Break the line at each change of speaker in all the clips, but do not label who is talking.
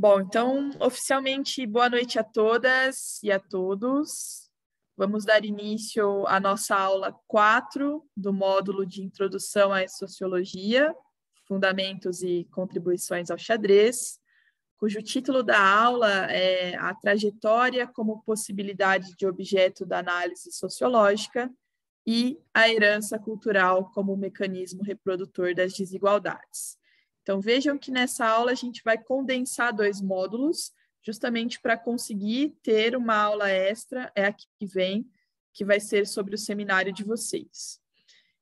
Bom, então, oficialmente, boa noite a todas e a todos. Vamos dar início à nossa aula 4 do módulo de Introdução à Sociologia, Fundamentos e Contribuições ao Xadrez, cujo título da aula é A Trajetória como Possibilidade de Objeto da Análise Sociológica e a Herança Cultural como Mecanismo Reprodutor das Desigualdades. Então, vejam que nessa aula a gente vai condensar 2 módulos, justamente para conseguir ter uma aula extra, é a que vem, que vai ser sobre o seminário de vocês.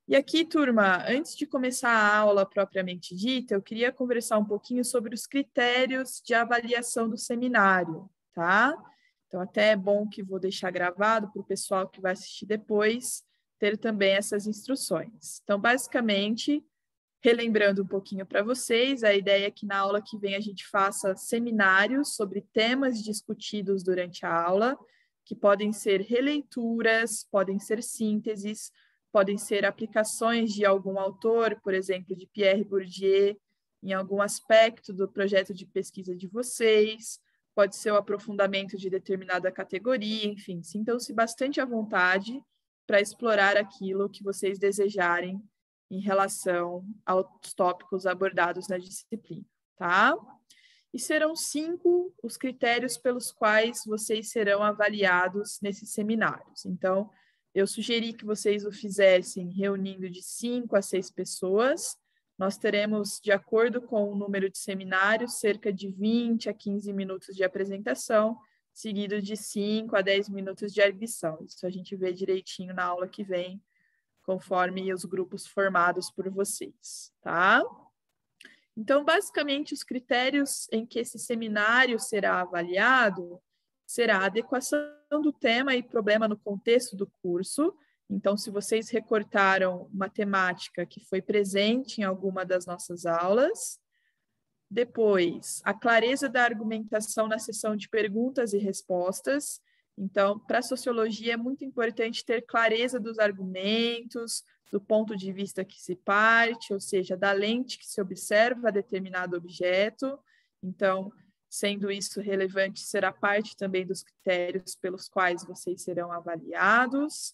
E aqui, turma, antes de começar a aula propriamente dita, eu queria conversar um pouquinho sobre os critérios de avaliação do seminário, tá? Então, até é bom que vou deixar gravado para o pessoal que vai assistir depois ter também essas instruções. Então, basicamente, relembrando um pouquinho para vocês, a ideia é que na aula que vem a gente faça seminários sobre temas discutidos durante a aula, que podem ser releituras, podem ser sínteses, podem ser aplicações de algum autor, por exemplo, de Pierre Bourdieu, em algum aspecto do projeto de pesquisa de vocês, pode ser o aprofundamento de determinada categoria, enfim, sintam-se bastante à vontade para explorar aquilo que vocês desejarem em relação aos tópicos abordados na disciplina, tá? E serão 5 os critérios pelos quais vocês serão avaliados nesses seminários. Então, eu sugeri que vocês o fizessem reunindo de 5 a 6 pessoas. Nós teremos, de acordo com o número de seminários, cerca de 20 a 15 minutos de apresentação, seguido de 5 a 10 minutos de arguição. Isso a gente vê direitinho na aula que vem, conforme os grupos formados por vocês, tá? Então, basicamente, os critérios em que esse seminário será avaliado será a adequação do tema e problema no contexto do curso. Então, se vocês recortaram uma temática que foi presente em alguma das nossas aulas. Depois, a clareza da argumentação na sessão de perguntas e respostas. Então, para a sociologia é muito importante ter clareza dos argumentos, do ponto de vista que se parte, ou seja, da lente que se observa determinado objeto. Então, sendo isso relevante, será parte também dos critérios pelos quais vocês serão avaliados.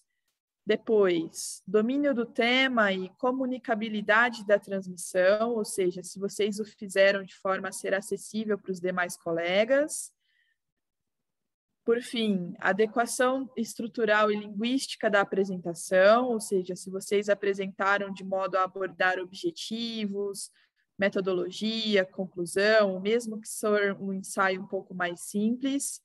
Depois, domínio do tema e comunicabilidade da transmissão, ou seja, se vocês o fizeram de forma a ser acessível para os demais colegas. Por fim, adequação estrutural e linguística da apresentação, ou seja, se vocês apresentaram de modo a abordar objetivos, metodologia, conclusão, mesmo que seja um ensaio um pouco mais simples,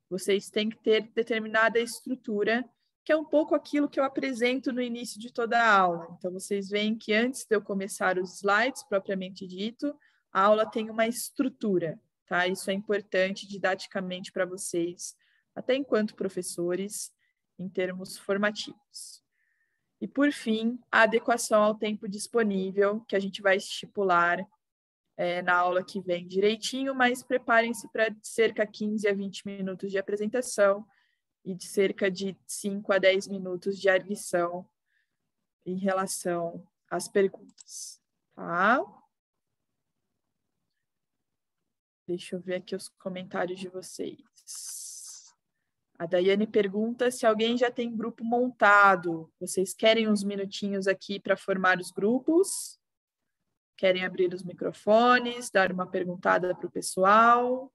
vocês têm que ter determinada estrutura, que é um pouco aquilo que eu apresento no início de toda a aula. Então, vocês veem que antes de eu começar os slides, propriamente dito, a aula tem uma estrutura, tá? Isso é importante didaticamente para vocês, até enquanto professores, em termos formativos. E, por fim, a adequação ao tempo disponível, que a gente vai estipular na aula que vem direitinho, mas preparem-se para cerca de 15 a 20 minutos de apresentação e de cerca de 5 a 10 minutos de arguição em relação às perguntas, tá? Deixa eu ver aqui os comentários de vocês. A Daiane pergunta se alguém já tem grupo montado. Vocês querem uns minutinhos aqui para formar os grupos? Querem abrir os microfones, dar uma perguntada para o pessoal?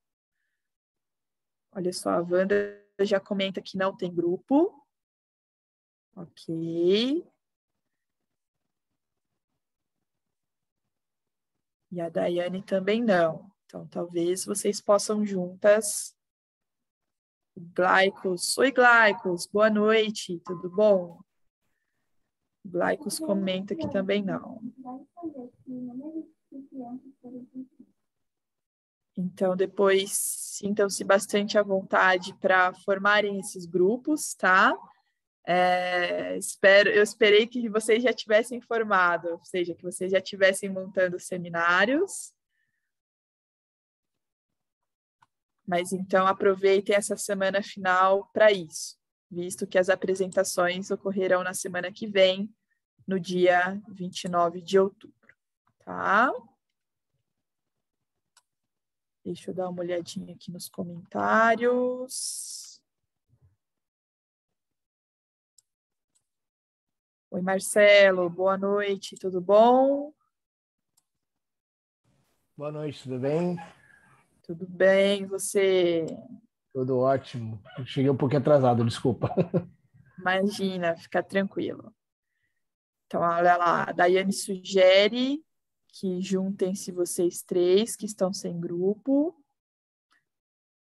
Olha só, a Wanda já comenta que não tem grupo. Ok. E a Daiane também não. Então, talvez vocês possam juntas. Glaicos. Oi, Glaicos. Boa noite. Tudo bom? Glaicos comenta que também não. Então, depois, sintam-se bastante à vontade para formarem esses grupos, tá? Eu esperei que vocês já tivessem formado, ou seja, que vocês já estivessem montando seminários. Mas, então, aproveitem essa semana final para isso, visto que as apresentações ocorrerão na semana que vem, no dia 29 de outubro, tá? Deixa eu dar uma olhadinha aqui nos comentários. Oi, Marcelo, boa noite, tudo bom?
Boa noite, tudo bem?
Tudo bem, você?
Tudo ótimo. Eu cheguei um pouquinho atrasado, desculpa.
Imagina, fica tranquilo. Então, olha lá, a Daiane sugere que juntem-se vocês três que estão sem grupo.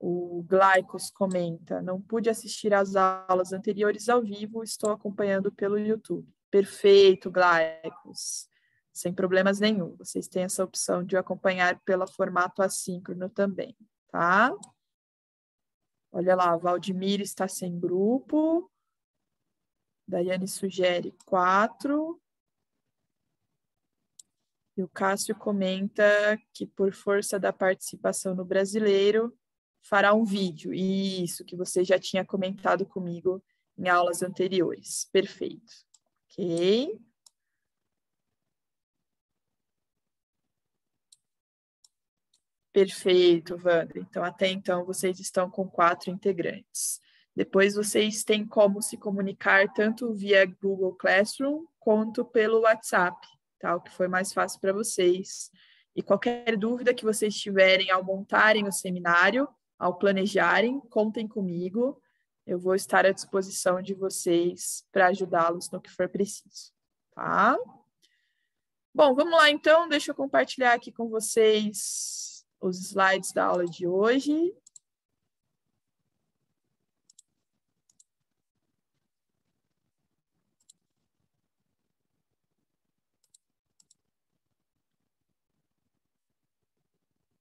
O Glaicos comenta, não pude assistir às aulas anteriores ao vivo, estou acompanhando pelo YouTube. Perfeito, Glaicos. Sem problemas nenhum. Vocês têm essa opção de acompanhar pelo formato assíncrono também, tá? Olha lá, Valdemir está sem grupo. Daiane sugere 4. E o Cássio comenta que, por força da participação no Brasileiro, fará um vídeo. Isso que você já tinha comentado comigo em aulas anteriores. Perfeito. Ok. Perfeito, Wander. Então, até então, vocês estão com 4 integrantes. Depois, vocês têm como se comunicar tanto via Google Classroom quanto pelo WhatsApp, tá? O que foi mais fácil para vocês. E qualquer dúvida que vocês tiverem ao montarem o seminário, ao planejarem, contem comigo. Eu vou estar à disposição de vocês para ajudá-los no que for preciso, tá? Bom, vamos lá então. Deixa eu compartilhar aqui com vocês os slides da aula de hoje.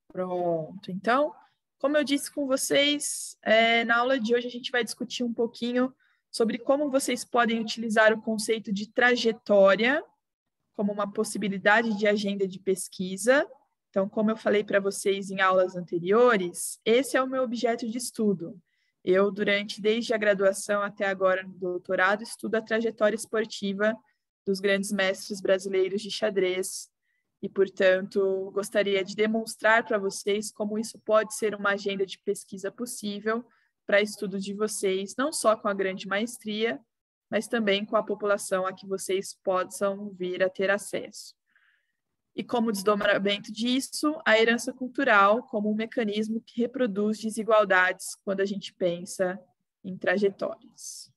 Pronto. Então, como eu disse com vocês, na aula de hoje a gente vai discutir um pouquinho sobre como vocês podem utilizar o conceito de trajetória como uma possibilidade de agenda de pesquisa. Então, como eu falei para vocês em aulas anteriores, esse é o meu objeto de estudo. Eu, desde a graduação até agora no doutorado, estudo a trajetória esportiva dos grandes mestres brasileiros de xadrez e, portanto, gostaria de demonstrar para vocês como isso pode ser uma agenda de pesquisa possível para estudo de vocês, não só com a grande maestria, mas também com a população a que vocês possam vir a ter acesso. E como desdobramento disso, a herança cultural como um mecanismo que reproduz desigualdades quando a gente pensa em trajetórias.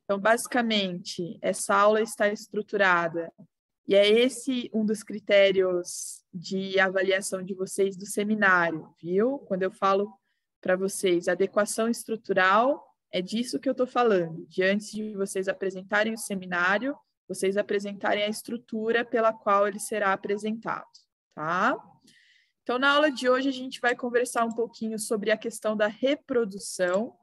Então, basicamente, essa aula está estruturada, e é esse um dos critérios de avaliação de vocês do seminário, viu? Quando eu falo para vocês adequação estrutural, é disso que eu estou falando, de antes de vocês apresentarem o seminário, vocês apresentarem a estrutura pela qual ele será apresentado, tá? Então, na aula de hoje, a gente vai conversar um pouquinho sobre a questão da reprodução,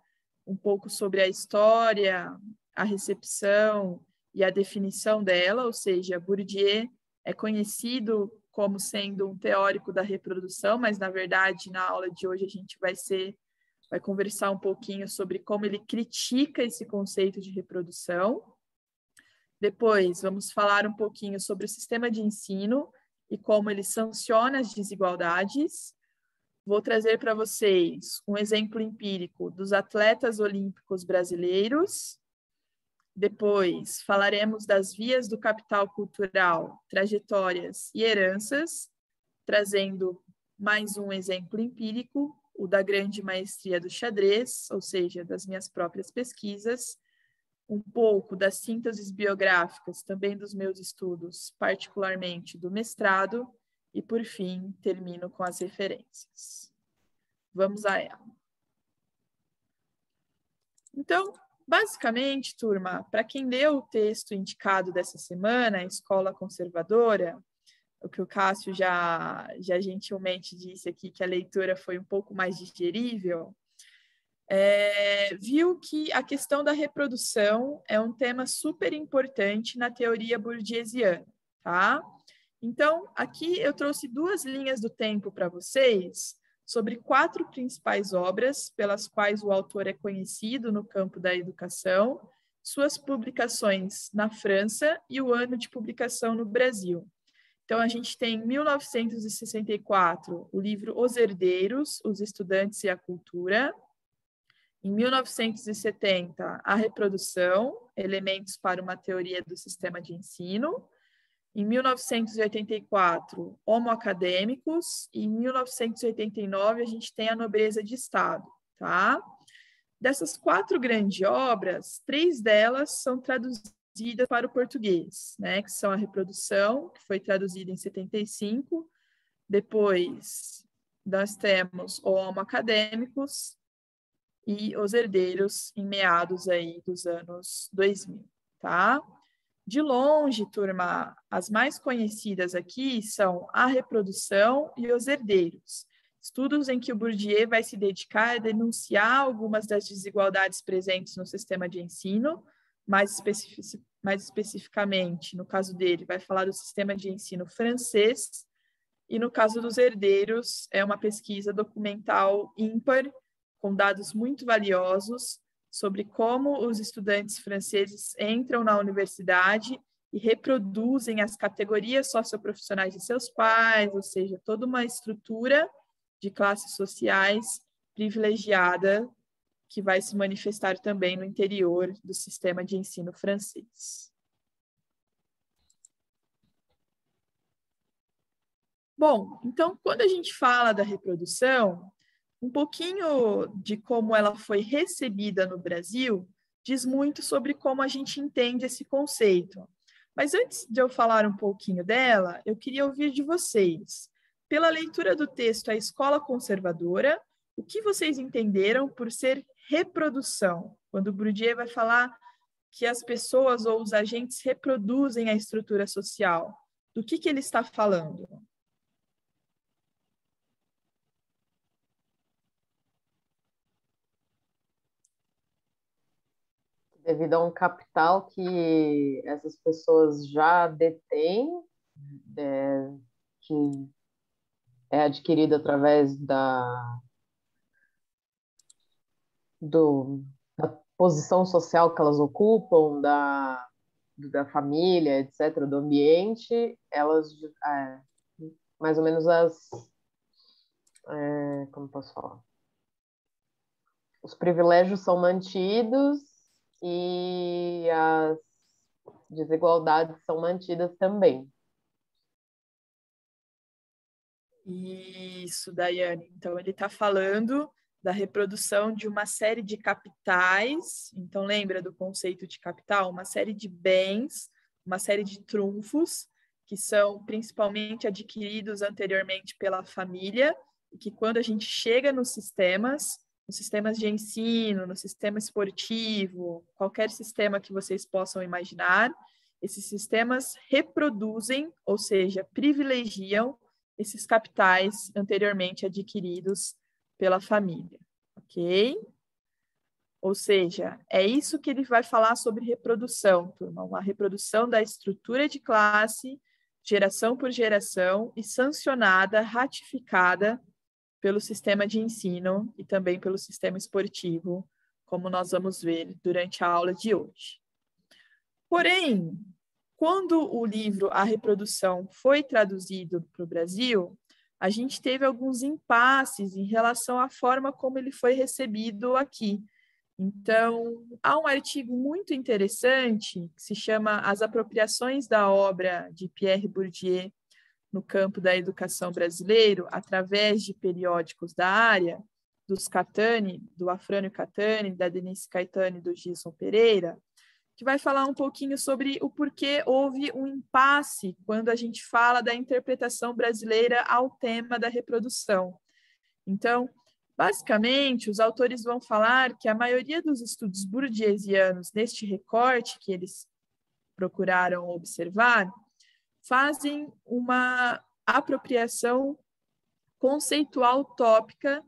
um pouco sobre a história, a recepção e a definição dela, ou seja, Bourdieu é conhecido como sendo um teórico da reprodução, mas, na verdade, na aula de hoje a gente vai conversar um pouquinho sobre como ele critica esse conceito de reprodução. Depois, vamos falar um pouquinho sobre o sistema de ensino e como ele sanciona as desigualdades. Vou trazer para vocês um exemplo empírico dos atletas olímpicos brasileiros. Depois, falaremos das vias do capital cultural, trajetórias e heranças, trazendo mais um exemplo empírico, o da grande maestria do xadrez, ou seja, das minhas próprias pesquisas, um pouco das sínteses biográficas, também dos meus estudos, particularmente do mestrado, e, por fim, termino com as referências. Vamos a ela. Então, basicamente, turma, para quem leu o texto indicado dessa semana, a Escola Conservadora, o que o Cássio já gentilmente disse aqui, que a leitura foi um pouco mais digerível, viu que a questão da reprodução é um tema super importante na teoria bourdieusiana, tá? Então, aqui eu trouxe 2 linhas do tempo para vocês sobre 4 principais obras pelas quais o autor é conhecido no campo da educação, suas publicações na França e o ano de publicação no Brasil. Então, a gente tem, em 1964, o livro Os Herdeiros, Os Estudantes e a Cultura. Em 1970, A Reprodução, Elementos para uma Teoria do Sistema de Ensino. Em 1984, Homo Acadêmicos. E em 1989, a gente tem A Nobreza de Estado, tá? Dessas 4 grandes obras, 3 delas são traduzidas para o português, né? Que são A Reprodução, que foi traduzida em 75. Depois, nós temos o Homo Acadêmicos e Os Herdeiros, em meados aí dos anos 2000, tá? De longe, turma, as mais conhecidas aqui são A Reprodução e Os Herdeiros, estudos em que o Bourdieu vai se dedicar a denunciar algumas das desigualdades presentes no sistema de ensino, mais especificamente, no caso dele, vai falar do sistema de ensino francês, e no caso dos Herdeiros, é uma pesquisa documental ímpar, com dados muito valiosos, sobre como os estudantes franceses entram na universidade e reproduzem as categorias socioprofissionais de seus pais, ou seja, toda uma estrutura de classes sociais privilegiada que vai se manifestar também no interior do sistema de ensino francês. Bom, então, quando a gente fala da reprodução, um pouquinho de como ela foi recebida no Brasil diz muito sobre como a gente entende esse conceito. Mas antes de eu falar um pouquinho dela, eu queria ouvir de vocês. Pela leitura do texto A Escola Conservadora, o que vocês entenderam por ser reprodução? Quando o Bourdieu vai falar que as pessoas ou os agentes reproduzem a estrutura social, do que ele está falando?
Devido a um capital que essas pessoas já detêm, que é adquirido através da posição social que elas ocupam, da família, etc., do ambiente, elas, mais ou menos como posso falar? Os privilégios são mantidos e as desigualdades são mantidas também.
Isso, Daiane. Então, ele está falando da reprodução de uma série de capitais. Então, lembra do conceito de capital? Uma série de bens, uma série de trunfos, que são principalmente adquiridos anteriormente pela família, e que quando a gente chega nos sistemas de ensino, no sistema esportivo, qualquer sistema que vocês possam imaginar, esses sistemas reproduzem, ou seja, privilegiam esses capitais anteriormente adquiridos pela família, ok? Ou seja, é isso que ele vai falar sobre reprodução, turma, uma reprodução da estrutura de classe, geração por geração, e sancionada, ratificada pelo sistema de ensino e também pelo sistema esportivo, como nós vamos ver durante a aula de hoje. Porém, quando o livro A Reprodução foi traduzido para o Brasil, a gente teve alguns impasses em relação à forma como ele foi recebido aqui. Então, há um artigo muito interessante que se chama As Apropriações da Obra de Pierre Bourdieu no campo da educação brasileiro, através de periódicos da área, dos Catani, do Afrânio Catani, da Denise Caetani e do Gilson Pereira, que vai falar um pouquinho sobre o porquê houve um impasse quando a gente fala da interpretação brasileira ao tema da reprodução. Então, basicamente, os autores vão falar que a maioria dos estudos bourdieusianos neste recorte que eles procuraram observar fazem uma apropriação conceitual tópica,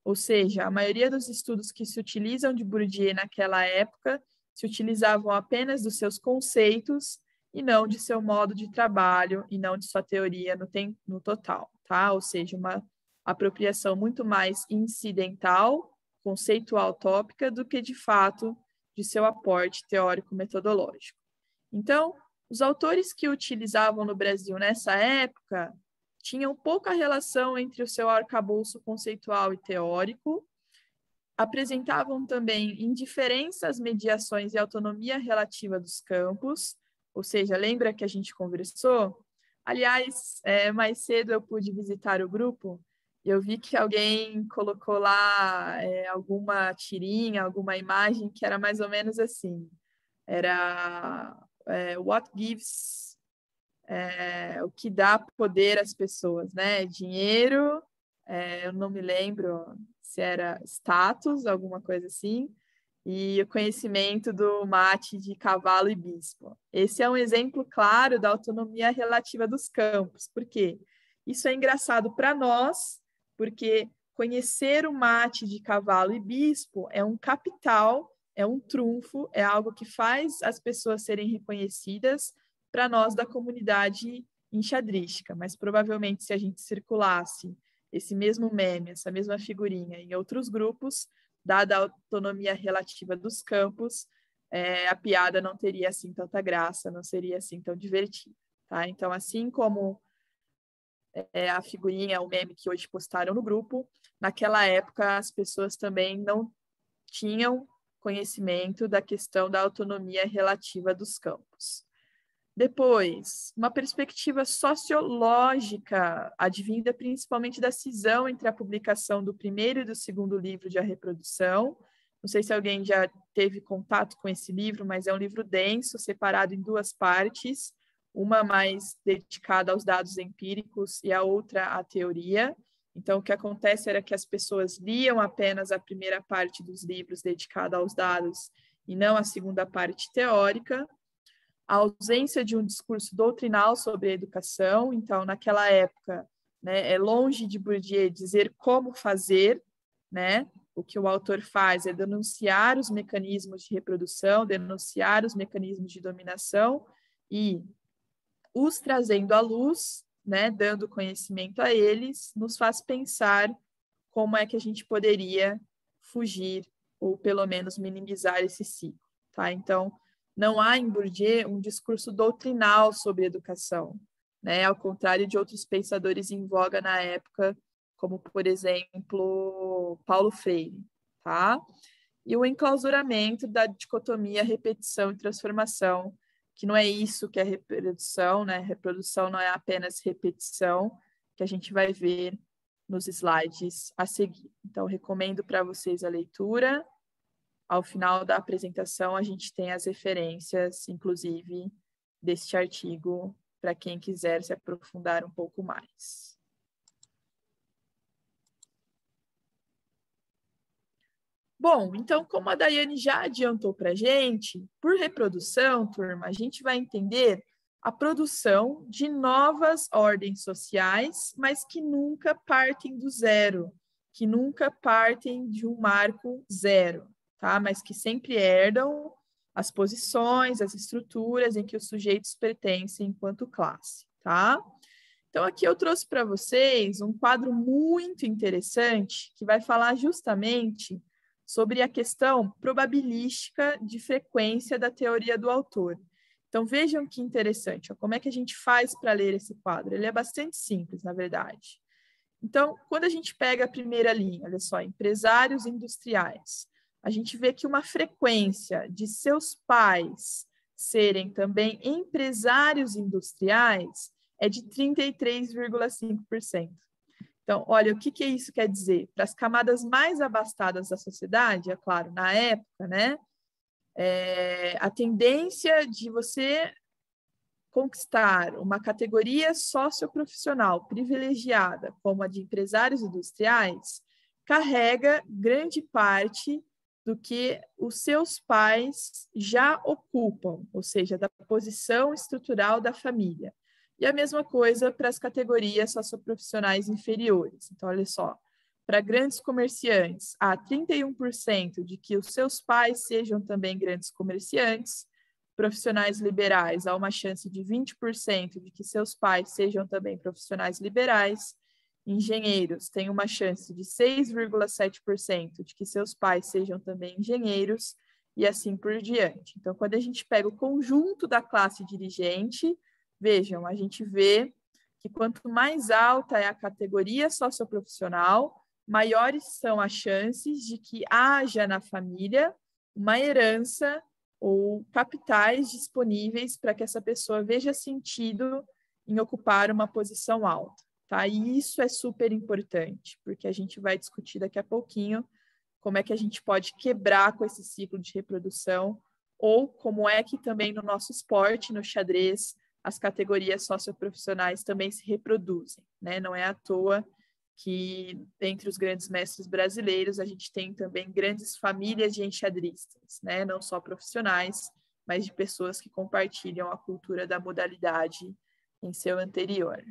ou seja, a maioria dos estudos que se utilizam de Bourdieu naquela época se utilizavam apenas dos seus conceitos e não de seu modo de trabalho e não de sua teoria no total, tá? Ou seja, uma apropriação muito mais incidental, conceitual tópica, do que de fato de seu aporte teórico-metodológico. Então, Os autores que utilizavam no Brasil nessa época tinham pouca relação entre o seu arcabouço conceitual e teórico, apresentavam também indiferença às mediações e autonomia relativa dos campos, ou seja, lembra que a gente conversou? Aliás, mais cedo eu pude visitar o grupo e eu vi que alguém colocou lá alguma tirinha, alguma imagem que era mais ou menos assim. Era what gives, o que dá poder às pessoas, né? Dinheiro, eu não me lembro se era status, alguma coisa assim, e o conhecimento do mate de cavalo e bispo. Esse é um exemplo claro da autonomia relativa dos campos. Por quê? Isso é engraçado para nós, porque conhecer o mate de cavalo e bispo é um capital, é um trunfo, é algo que faz as pessoas serem reconhecidas para nós da comunidade enxadrística. Mas provavelmente se a gente circulasse esse mesmo meme, essa mesma figurinha em outros grupos, dada a autonomia relativa dos campos, a piada não teria assim tanta graça, não seria assim tão divertida, tá? Então, assim como a figurinha, o meme que hoje postaram no grupo, naquela época as pessoas também não tinham conhecimento da questão da autonomia relativa dos campos. Depois, uma perspectiva sociológica, advinda principalmente da cisão entre a publicação do primeiro e do segundo livro de A Reprodução. Não sei se alguém já teve contato com esse livro, mas é um livro denso, separado em duas partes, uma mais dedicada aos dados empíricos e a outra à teoria. Então, o que acontece era que as pessoas liam apenas a primeira parte dos livros dedicada aos dados e não a segunda parte teórica. A ausência de um discurso doutrinal sobre a educação. Então, naquela época, né, é longe de Bourdieu dizer como fazer, né? O que o autor faz é denunciar os mecanismos de reprodução, denunciar os mecanismos de dominação e os trazendo à luz, né, dando conhecimento a eles, nos faz pensar como é que a gente poderia fugir ou pelo menos minimizar esse ciclo, tá? Então, não há em Bourdieu um discurso doutrinal sobre educação, né? Ao contrário de outros pensadores em voga na época, como, por exemplo, Paulo Freire, tá? E o enclausuramento da dicotomia repetição e transformação, que não é isso que é reprodução, né? Reprodução não é apenas repetição, que a gente vai ver nos slides a seguir. Então, recomendo para vocês a leitura. Ao final da apresentação, a gente tem as referências, inclusive, deste artigo, para quem quiser se aprofundar um pouco mais. Bom, então, como a Daiane já adiantou para a gente, por reprodução, turma, a gente vai entender a produção de novas ordens sociais, mas que nunca partem do zero, que nunca partem de um marco zero, tá? Mas que sempre herdam as posições, as estruturas em que os sujeitos pertencem enquanto classe, tá? Então, aqui eu trouxe para vocês um quadro muito interessante que vai falar justamente sobre a questão probabilística de frequência da teoria do autor. Então, vejam que interessante, ó, como é que a gente faz para ler esse quadro? Ele é bastante simples, na verdade. Então, quando a gente pega a primeira linha, olha só, empresários industriais, a gente vê que uma frequência de seus pais serem também empresários industriais é de 33,5%. Então, olha, o que isso quer dizer? Para as camadas mais abastadas da sociedade, é claro, na época, né? A tendência de você conquistar uma categoria socioprofissional privilegiada, como a de empresários industriais, carrega grande parte do que os seus pais já ocupam, ou seja, da posição estrutural da família. E a mesma coisa para as categorias socioprofissionais inferiores. Então, olha só, para grandes comerciantes, há 31% de que os seus pais sejam também grandes comerciantes. Profissionais liberais, há uma chance de 20% de que seus pais sejam também profissionais liberais. Engenheiros, tem uma chance de 6,7% de que seus pais sejam também engenheiros. e assim por diante. Então, quando a gente pega o conjunto da classe dirigente, vejam, a gente vê que quanto mais alta é a categoria socioprofissional, maiores são as chances de que haja na família uma herança ou capitais disponíveis para que essa pessoa veja sentido em ocupar uma posição alta. Tá? E isso é super importante, porque a gente vai discutir daqui a pouquinho como é que a gente pode quebrar com esse ciclo de reprodução, ou como é que também no nosso esporte, no xadrez, as categorias socioprofissionais também se reproduzem, né? Não é à toa que entre os grandes mestres brasileiros a gente tem também grandes famílias de enxadristas, né? Não só profissionais, mas de pessoas que compartilham a cultura da modalidade em seu anterior.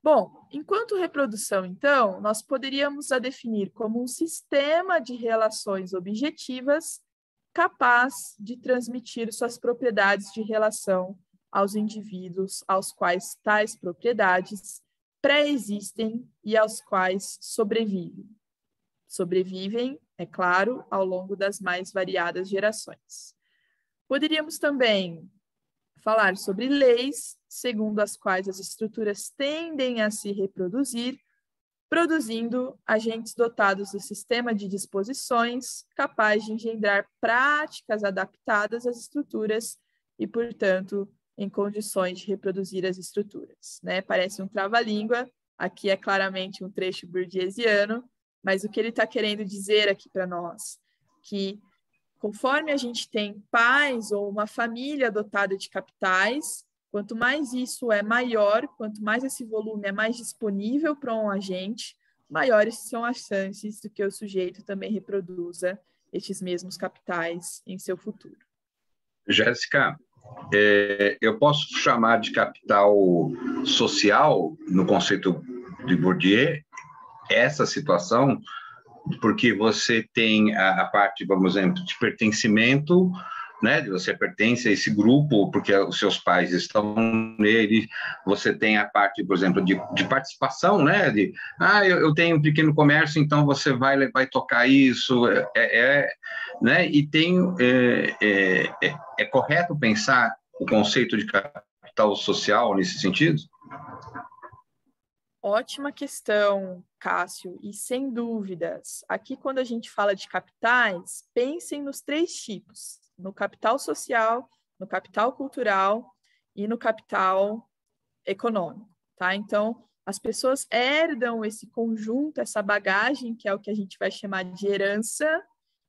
Bom, enquanto reprodução, então, nós poderíamos a definir como um sistema de relações objetivas capaz de transmitir suas propriedades de relação aos indivíduos aos quais tais propriedades pré-existem e aos quais sobrevivem. Sobrevivem, é claro, ao longo das mais variadas gerações. Poderíamos também falar sobre leis, segundo as quais as estruturas tendem a se reproduzir, produzindo agentes dotados do sistema de disposições, capaz de engendrar práticas adaptadas às estruturas e, portanto, em condições de reproduzir as estruturas. Né? Parece um trava-língua, aqui é claramente um trecho burguesiano, mas o que ele está querendo dizer aqui para nós? Que conforme a gente tem pais ou uma família dotada de capitais, quanto mais isso é maior, quanto mais esse volume é mais disponível para um agente, maiores são as chances de que o sujeito também reproduza estes mesmos capitais em seu futuro.
Jéssica, eu posso chamar de capital social, no conceito de Bourdieu, essa situação, porque você tem a parte, vamos dizer, de pertencimento, né, de você pertence a esse grupo, porque os seus pais estão nele, você tem a parte, por exemplo, de participação, né, eu tenho um pequeno comércio, então você vai tocar isso, né, e é correto pensar o conceito de capital social nesse sentido?
Ótima questão, Cássio, e sem dúvidas. Aqui, quando a gente fala de capitais, pensem nos 3 tipos: no capital social, no capital cultural e no capital econômico. Tá? Então, as pessoas herdam esse conjunto, essa bagagem, que é o que a gente vai chamar de herança,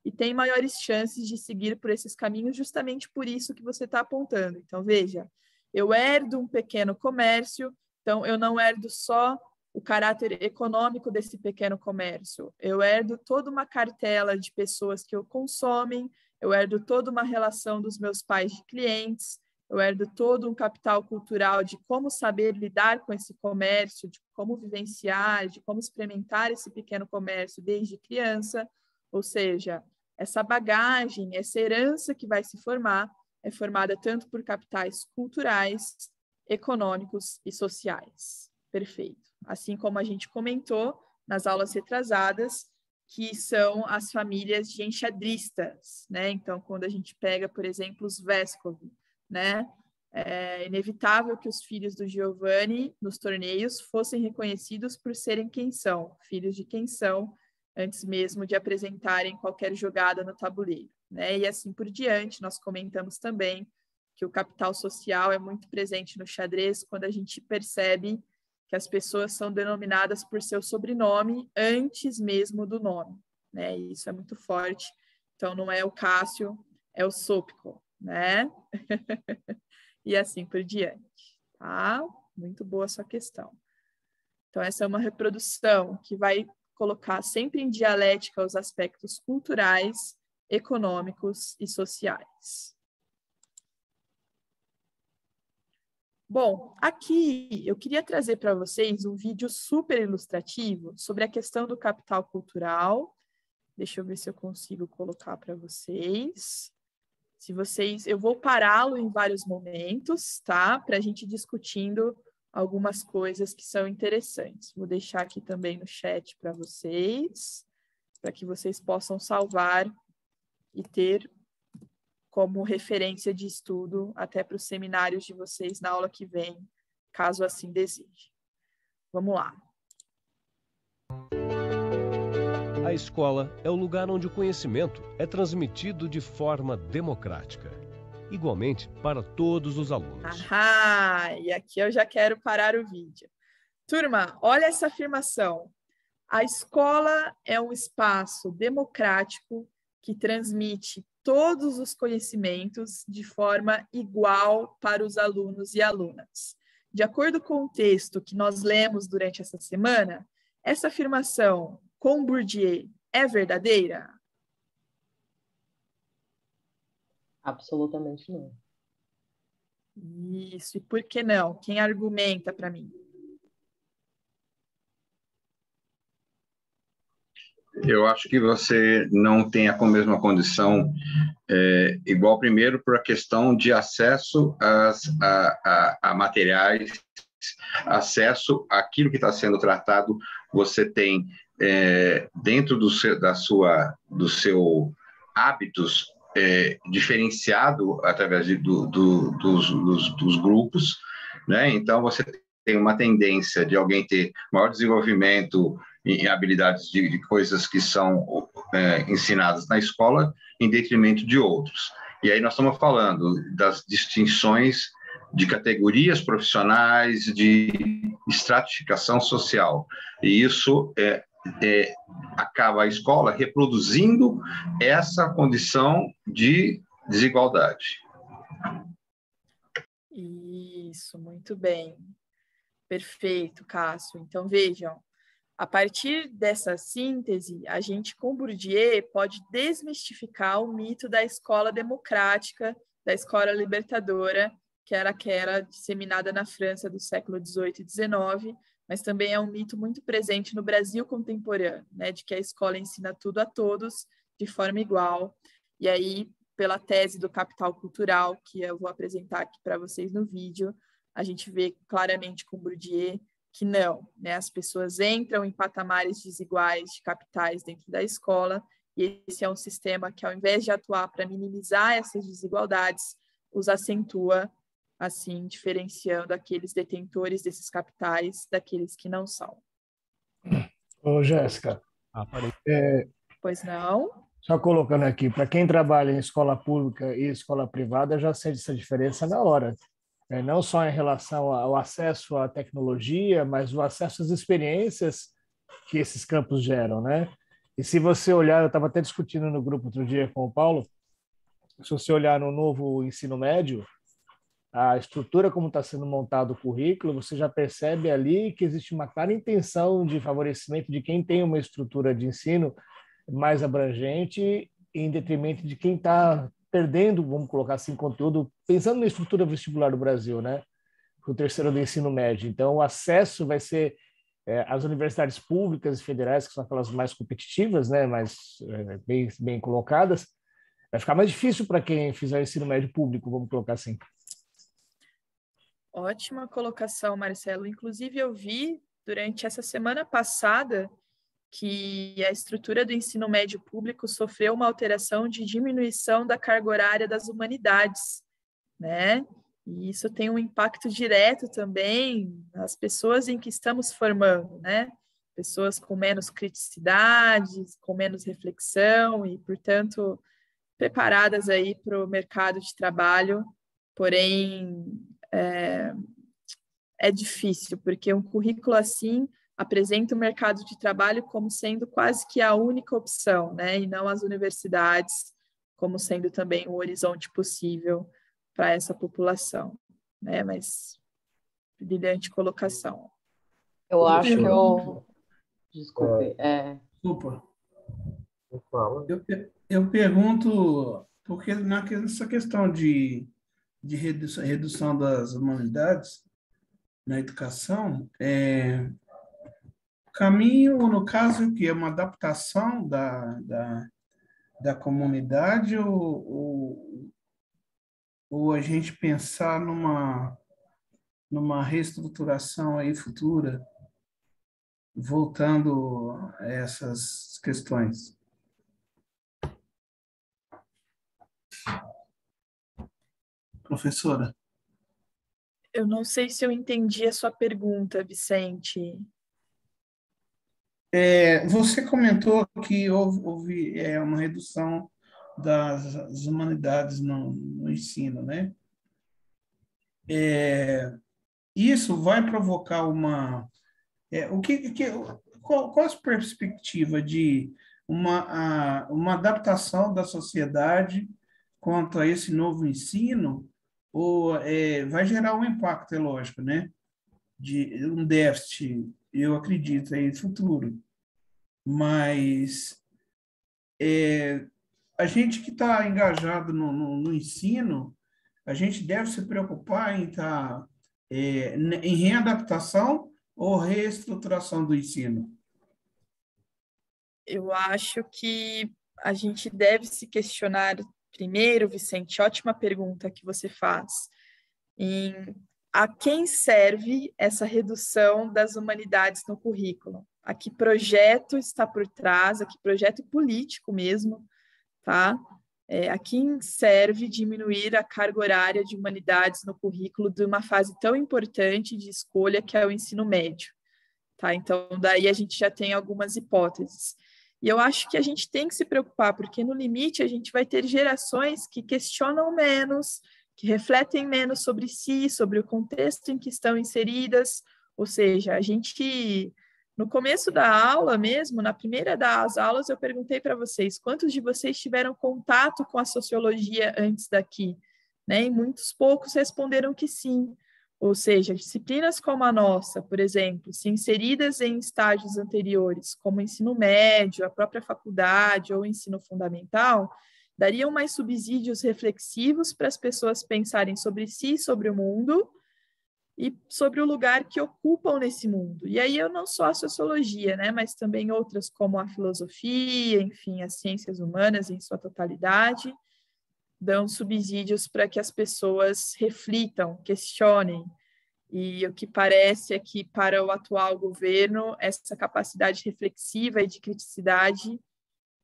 e tem maiores chances de seguir por esses caminhos, justamente por isso que você está apontando. Então, veja, eu herdo um pequeno comércio, então eu não herdo só o caráter econômico desse pequeno comércio, eu herdo toda uma cartela de pessoas que o consomem, eu herdo toda uma relação dos meus pais de clientes, eu herdo todo um capital cultural de como saber lidar com esse comércio, de como vivenciar, de como experimentar esse pequeno comércio desde criança. Ou seja, essa bagagem, essa herança que vai se formar, é formada tanto por capitais culturais, econômicos e sociais. Perfeito. Assim como a gente comentou nas aulas retrasadas, que são as famílias de enxadristas, né? Então, quando a gente pega, por exemplo, os Vescovi, né? É inevitável que os filhos do Giovanni nos torneios fossem reconhecidos por serem quem são, filhos de quem são, antes mesmo de apresentarem qualquer jogada no tabuleiro, né? E assim por diante. Nós comentamos também que o capital social é muito presente no xadrez quando a gente percebe que as pessoas são denominadas por seu sobrenome antes mesmo do nome, né? E isso é muito forte. Então, não é o Cássio, é o Sopko, né? E assim por diante, tá? Muito boa a sua questão. Então, essa é uma reprodução que vai colocar sempre em dialética os aspectos culturais, econômicos e sociais. Bom, aqui eu queria trazer para vocês um vídeo super ilustrativo sobre a questão do capital cultural. Deixa eu ver se eu consigo colocar para vocês. Eu vou pará-lo em vários momentos, tá? Para a gente discutindo algumas coisas que são interessantes. Vou deixar aqui também no chat para vocês, para que vocês possam salvar e ter como referência de estudo até para os seminários de vocês na aula que vem, caso assim deseje. Vamos lá.
A escola é o lugar onde o conhecimento é transmitido de forma democrática, igualmente para todos os alunos.
E aqui eu já quero parar o vídeo. Turma, olha essa afirmação. A escola é um espaço democrático que transmite todos os conhecimentos de forma igual para os alunos e alunas. De acordo com o texto que nós lemos durante essa semana, essa afirmação com Bourdieu é verdadeira?
Absolutamente não.
Isso, e por que não? Quem argumenta para mim?
Eu acho que você não tem a mesma condição, igual primeiro por a questão de acesso a materiais, acesso àquilo que está sendo tratado. Você tem dentro do seu hábitos diferenciado através dos grupos, né? Então você tem uma tendência de alguém ter maior desenvolvimento em habilidades de coisas que são ensinadas na escola, em detrimento de outros. E aí nós estamos falando das distinções de categorias profissionais, de estratificação social. E isso acaba a escola reproduzindo essa condição de desigualdade.
Isso, muito bem. Perfeito, Cássio. Então, vejam, a partir dessa síntese, a gente, com Bourdieu, pode desmistificar o mito da escola democrática, da escola libertadora, que era disseminada na França do século XVIII e XIX, mas também é um mito muito presente no Brasil contemporâneo, né, de que a escola ensina tudo a todos de forma igual. E aí, pela tese do capital cultural, que eu vou apresentar aqui para vocês no vídeo, a gente vê claramente com Bourdieu que não, né? As pessoas entram em patamares desiguais de capitais dentro da escola, e esse é um sistema que, ao invés de atuar para minimizar essas desigualdades, os acentua, assim, diferenciando aqueles detentores desses capitais daqueles que não são.
Ô, Jéssica,
Pois não?
só colocando aqui, para quem trabalha em escola pública e escola privada, já sente essa diferença na hora. Não só em relação ao acesso à tecnologia, mas o acesso às experiências que esses campos geram, né? E se você olhar, eu estava até discutindo no grupo outro dia com o Paulo, se você olhar no novo ensino médio, a estrutura como está sendo montado o currículo, você já percebe ali que existe uma clara intenção de favorecimento de quem tem uma estrutura de ensino mais abrangente, em detrimento de quem está perdendo, vamos colocar assim, conteúdo, pensando na estrutura vestibular do Brasil, né? O terceiro do ensino médio. Então, o acesso vai ser as universidades públicas e federais, que são aquelas mais competitivas, né? Mais bem colocadas, vai ficar mais difícil para quem fizer o ensino médio público, vamos colocar assim.
Ótima colocação, Marcelo. Inclusive, eu vi durante essa semana passada que a estrutura do ensino médio público sofreu uma alteração de diminuição da carga horária das humanidades, né? E isso tem um impacto direto também nas pessoas em que estamos formando, né? Pessoas com menos criticidade, com menos reflexão e, portanto, preparadas aí para o mercado de trabalho, porém é difícil, porque um currículo assim apresenta o mercado de trabalho como sendo quase que a única opção, né? E não as universidades como sendo também um horizonte possível para essa população, né? Mas brilhante colocação.
Eu acho que eu... Desculpe.
Desculpa. Eu pergunto, porque nessa questão de redução das humanidades na educação, o caminho, no caso, o que é uma adaptação da comunidade ou a gente pensar numa reestruturação aí futura, voltando a essas questões? professora?
Eu não sei se eu entendi a sua pergunta, Vicente.
Você comentou que houve uma redução das humanidades no ensino, né? Isso vai provocar qual a perspectiva de uma adaptação da sociedade quanto a esse novo ensino, ou vai gerar um impacto, é lógico, né? De um déficit, eu acredito, aí, futuro. Mas a gente que está engajado no ensino, a gente deve se preocupar em estar em readaptação ou reestruturação do ensino.
Eu acho que a gente deve se questionar primeiro, Vicente, ótima pergunta que você faz, em a quem serve essa redução das humanidades no currículo? A que projeto está por trás, a que projeto político mesmo, tá? A quem serve diminuir a carga horária de humanidades no currículo de uma fase tão importante de escolha que é o ensino médio, tá? Então, daí a gente já tem algumas hipóteses. E eu acho que a gente tem que se preocupar, porque no limite a gente vai ter gerações que questionam menos, que refletem menos sobre si, sobre o contexto em que estão inseridas. Ou seja, a gente, no começo da aula mesmo, na primeira das aulas, eu perguntei para vocês quantos de vocês tiveram contato com a sociologia antes daqui, né? E muitos poucos responderam que sim. Ou seja, disciplinas como a nossa, por exemplo, se inseridas em estágios anteriores, como o ensino médio, a própria faculdade ou o ensino fundamental, dariam mais subsídios reflexivos para as pessoas pensarem sobre si, sobre o mundo e sobre o lugar que ocupam nesse mundo. E aí eu não só a sociologia, né, mas também outras como a filosofia, enfim, as ciências humanas em sua totalidade, dão subsídios para que as pessoas reflitam, questionem. E o que parece é que, para o atual governo, essa capacidade reflexiva e de criticidade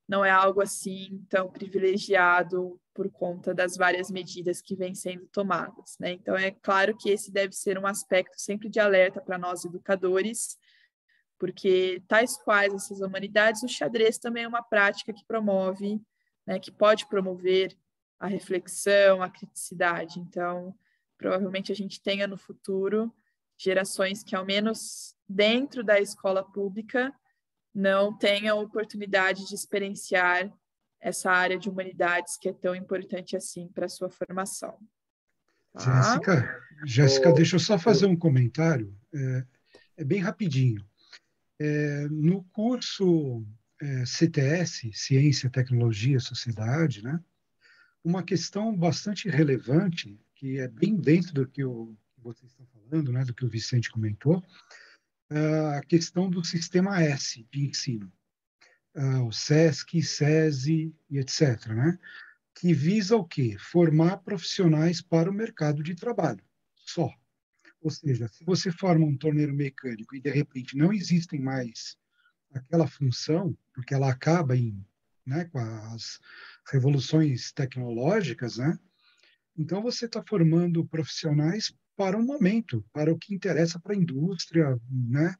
não é algo assim tão privilegiado por conta das várias medidas que vêm sendo tomadas, né? Então, é claro que esse deve ser um aspecto sempre de alerta para nós educadores, porque tais quais essas humanidades, o xadrez também é uma prática que promove, né, que pode promover a reflexão, a criticidade. Então, provavelmente a gente tenha no futuro gerações que, ao menos dentro da escola pública, não tenham oportunidade de experienciar essa área de humanidades que é tão importante assim para a sua formação. Tá?
Jéssica, deixa eu só fazer um comentário, é bem rapidinho. No curso CTS, Ciência, Tecnologia, Sociedade, né, uma questão bastante relevante, que é bem dentro do que vocês estão falando, né, do que o Vicente comentou, a questão do sistema S de ensino, o SESC, SESI e etc., né, que visa o quê? Formar profissionais para o mercado de trabalho, só. Ou seja, se você forma um torneiro mecânico e, de repente, não existem mais aquela função, porque ela acaba né, com as revoluções tecnológicas, né? Então, você está formando profissionais para o momento, para o que interessa para a indústria, né?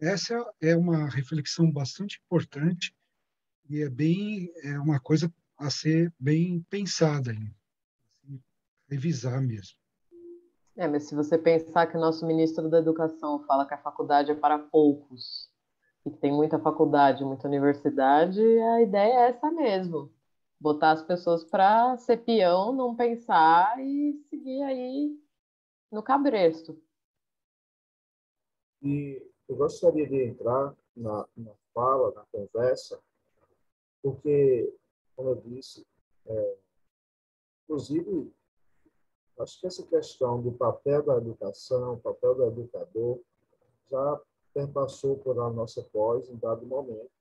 Essa é uma reflexão bastante importante e é uma coisa a ser bem pensada, revisar mesmo.
Mas se você pensar que o nosso ministro da Educação fala que a faculdade é para poucos, e que tem muita faculdade, muita universidade, a ideia é essa mesmo. Botar as pessoas para ser peão, não pensar e seguir aí no cabresto.
E eu gostaria de entrar na fala, na conversa, porque, como eu disse, inclusive, acho que essa questão do papel da educação, papel do educador, já perpassou por a nossa pós em dado momento.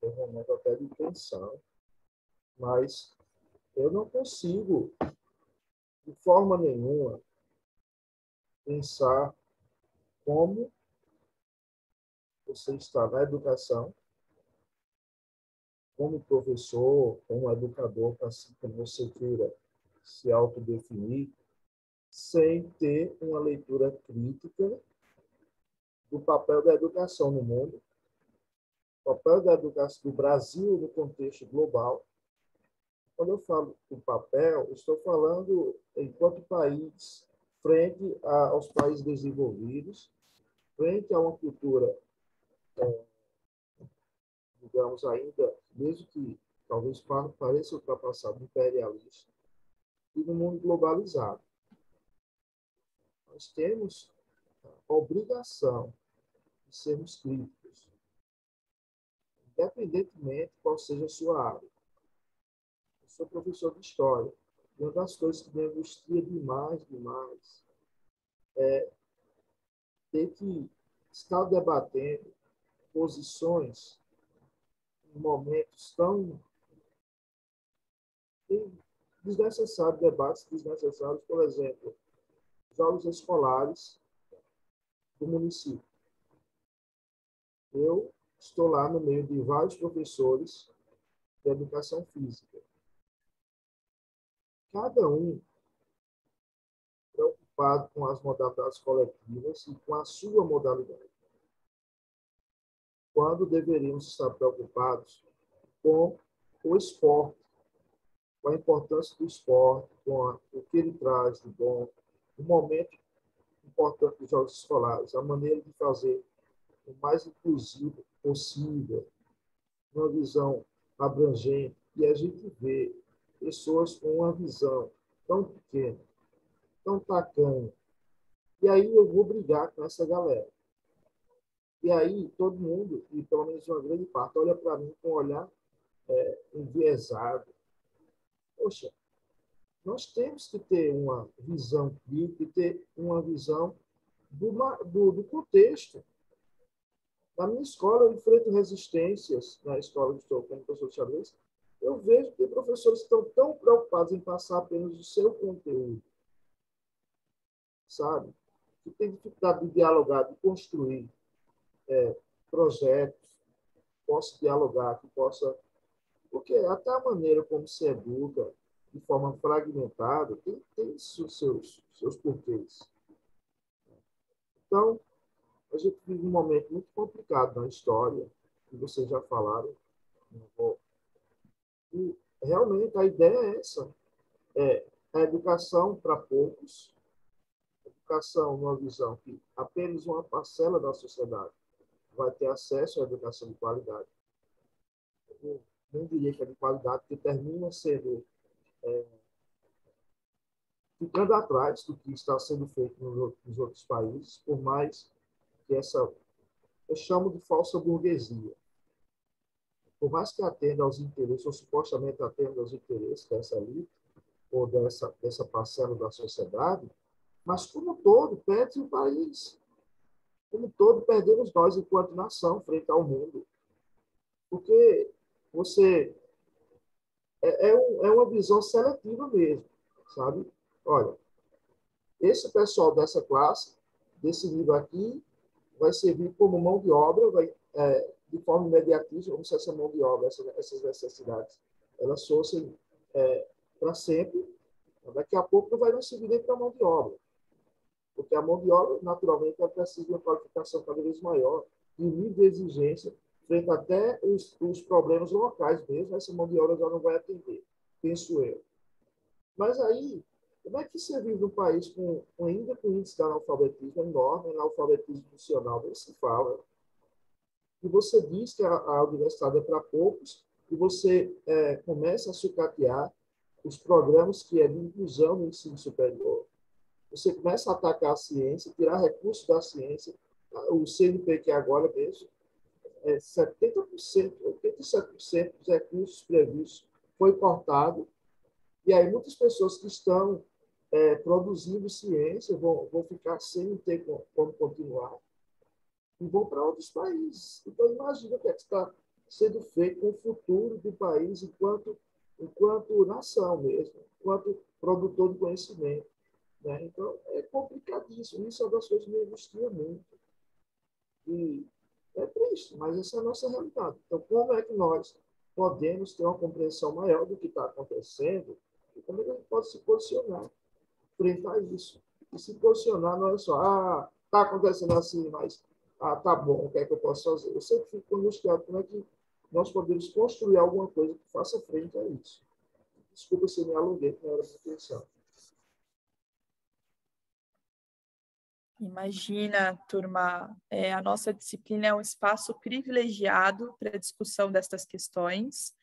Tem um momento até de tensão, mas eu não consigo, de forma nenhuma, pensar como você está na educação, como professor, como educador, assim como você queira se autodefinir sem ter uma leitura crítica do papel da educação no mundo, o papel da educação do Brasil no contexto global. Quando eu falo do papel, estou falando enquanto país, frente aos países desenvolvidos, frente a uma cultura, digamos, ainda, mesmo que talvez pareça ultrapassado, imperialista, e no mundo globalizado. Nós temos a obrigação de sermos críticos, independentemente qual seja a sua área. Eu sou professor de História. E uma das coisas que me angustia demais é ter que estar debatendo posições em momentos tão desnecessários, debates desnecessários, por exemplo, jogos escolares do município. Eu estou lá no meio de vários professores de educação física. Cada um preocupado com as modalidades coletivas e com a sua modalidade, quando deveríamos estar preocupados com o esporte, com a importância do esporte, com o que ele traz de bom, o momento importante dos jogos escolares, a maneira de fazer o mais inclusivo possível, uma visão abrangente, e a gente vê pessoas com uma visão tão pequena, tão tacanha, e aí eu vou brigar com essa galera. E aí todo mundo, e pelo menos uma grande parte, olha para mim com um olhar enviesado. Poxa, nós temos que ter uma visão crítica, ter uma visão do contexto. Na minha escola, eu enfrento resistências, na escola que estou como professor de xadrez, eu vejo que professores estão tão preocupados em passar apenas o seu conteúdo, sabe? Que tem dificuldade de dialogar, de construir projetos, que possa dialogar, que possa... Porque até a maneira como se educa, de forma fragmentada, tem seus porquês. Então, a gente vive um momento muito complicado na história, que vocês já falaram. E, realmente, a ideia é essa. É a educação para poucos, educação numa visão que apenas uma parcela da sociedade vai ter acesso à educação de qualidade. Eu não diria que é de qualidade, porque termina sendo... ficando atrás do que está sendo feito nos outros países, por mais que eu chamo de falsa burguesia. Por mais que atenda aos interesses, ou supostamente atenda aos interesses dessa elite, ou dessa parcela da sociedade, mas, como todo, perde o país. Como todo, perdemos nós enquanto nação frente ao mundo. Porque você é uma visão seletiva mesmo, sabe? Olha, esse pessoal dessa classe, desse nível aqui, vai servir como mão de obra, de forma imediatista, como se essa mão de obra, essas necessidades, elas fossem para sempre. Daqui a pouco não vai mais servir nem para a mão de obra, porque a mão de obra, naturalmente, ela precisa de uma qualificação cada vez maior e um nível de exigência frente até os problemas locais mesmo, essa mão de obra já não vai atender, penso eu. Mas aí, como é que você vive num país ainda com índice de analfabetismo enorme, analfabetismo funcional, nem se fala, e você diz que a universidade é para poucos, e você começa a sucatear os programas que é de inclusão no ensino superior. Você começa a atacar a ciência, tirar recursos da ciência, o CNPq agora mesmo, 70%, 87% dos recursos previstos foi cortado, e aí muitas pessoas que estão produzindo ciência vão ficar sem ter como continuar e vão para outros países. Então, imagina o que está sendo feito com o futuro do país enquanto nação mesmo, enquanto produtor de conhecimento. Né? Então, é complicadíssimo. Isso é uma das coisas que me angustia muito. E é triste, mas essa é a nossa realidade. Então, como é que nós podemos ter uma compreensão maior do que está acontecendo E como é que a gente pode se posicionar frente a isso? E se posicionar não é só, está acontecendo assim, mas tá bom, o que é que eu posso fazer? Eu sempre fico angustiado como é que nós podemos construir alguma coisa que faça frente a isso. Desculpa se eu me alonguei, que não era a minha intenção.
Imagina, turma, a nossa disciplina é um espaço privilegiado para a discussão destas questões,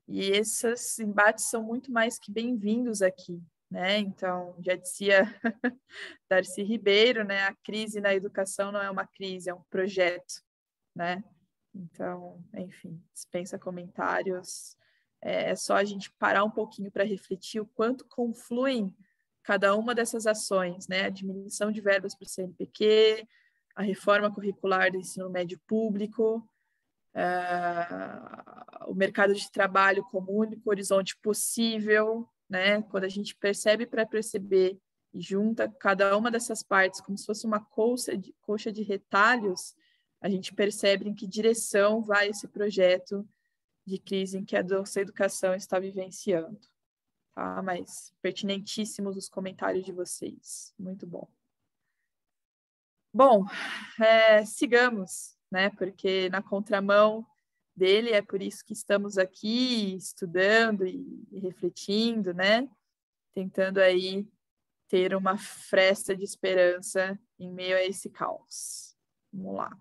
e esses embates são muito mais que bem-vindos aqui, né? Então, já dizia Darcy Ribeiro, né? A crise na educação não é uma crise, é um projeto, né? Então, enfim, dispensa comentários. É só a gente parar um pouquinho para refletir o quanto confluem cada uma dessas ações, né? A diminuição de verbas para o CNPq, a reforma curricular do ensino médio público, o mercado de trabalho como único horizonte possível, né? Quando a gente percebe para perceber e junta cada uma dessas partes como se fosse uma coxa de retalhos, a gente percebe em que direção vai esse projeto de crise em que a nossa educação está vivenciando. Tá? Mas pertinentíssimos os comentários de vocês. Muito bom. Bom, sigamos, né? Porque na contramão dele é por isso que estamos aqui estudando e refletindo, né? Tentando aí ter uma fresta de esperança em meio a esse caos. Vamos lá.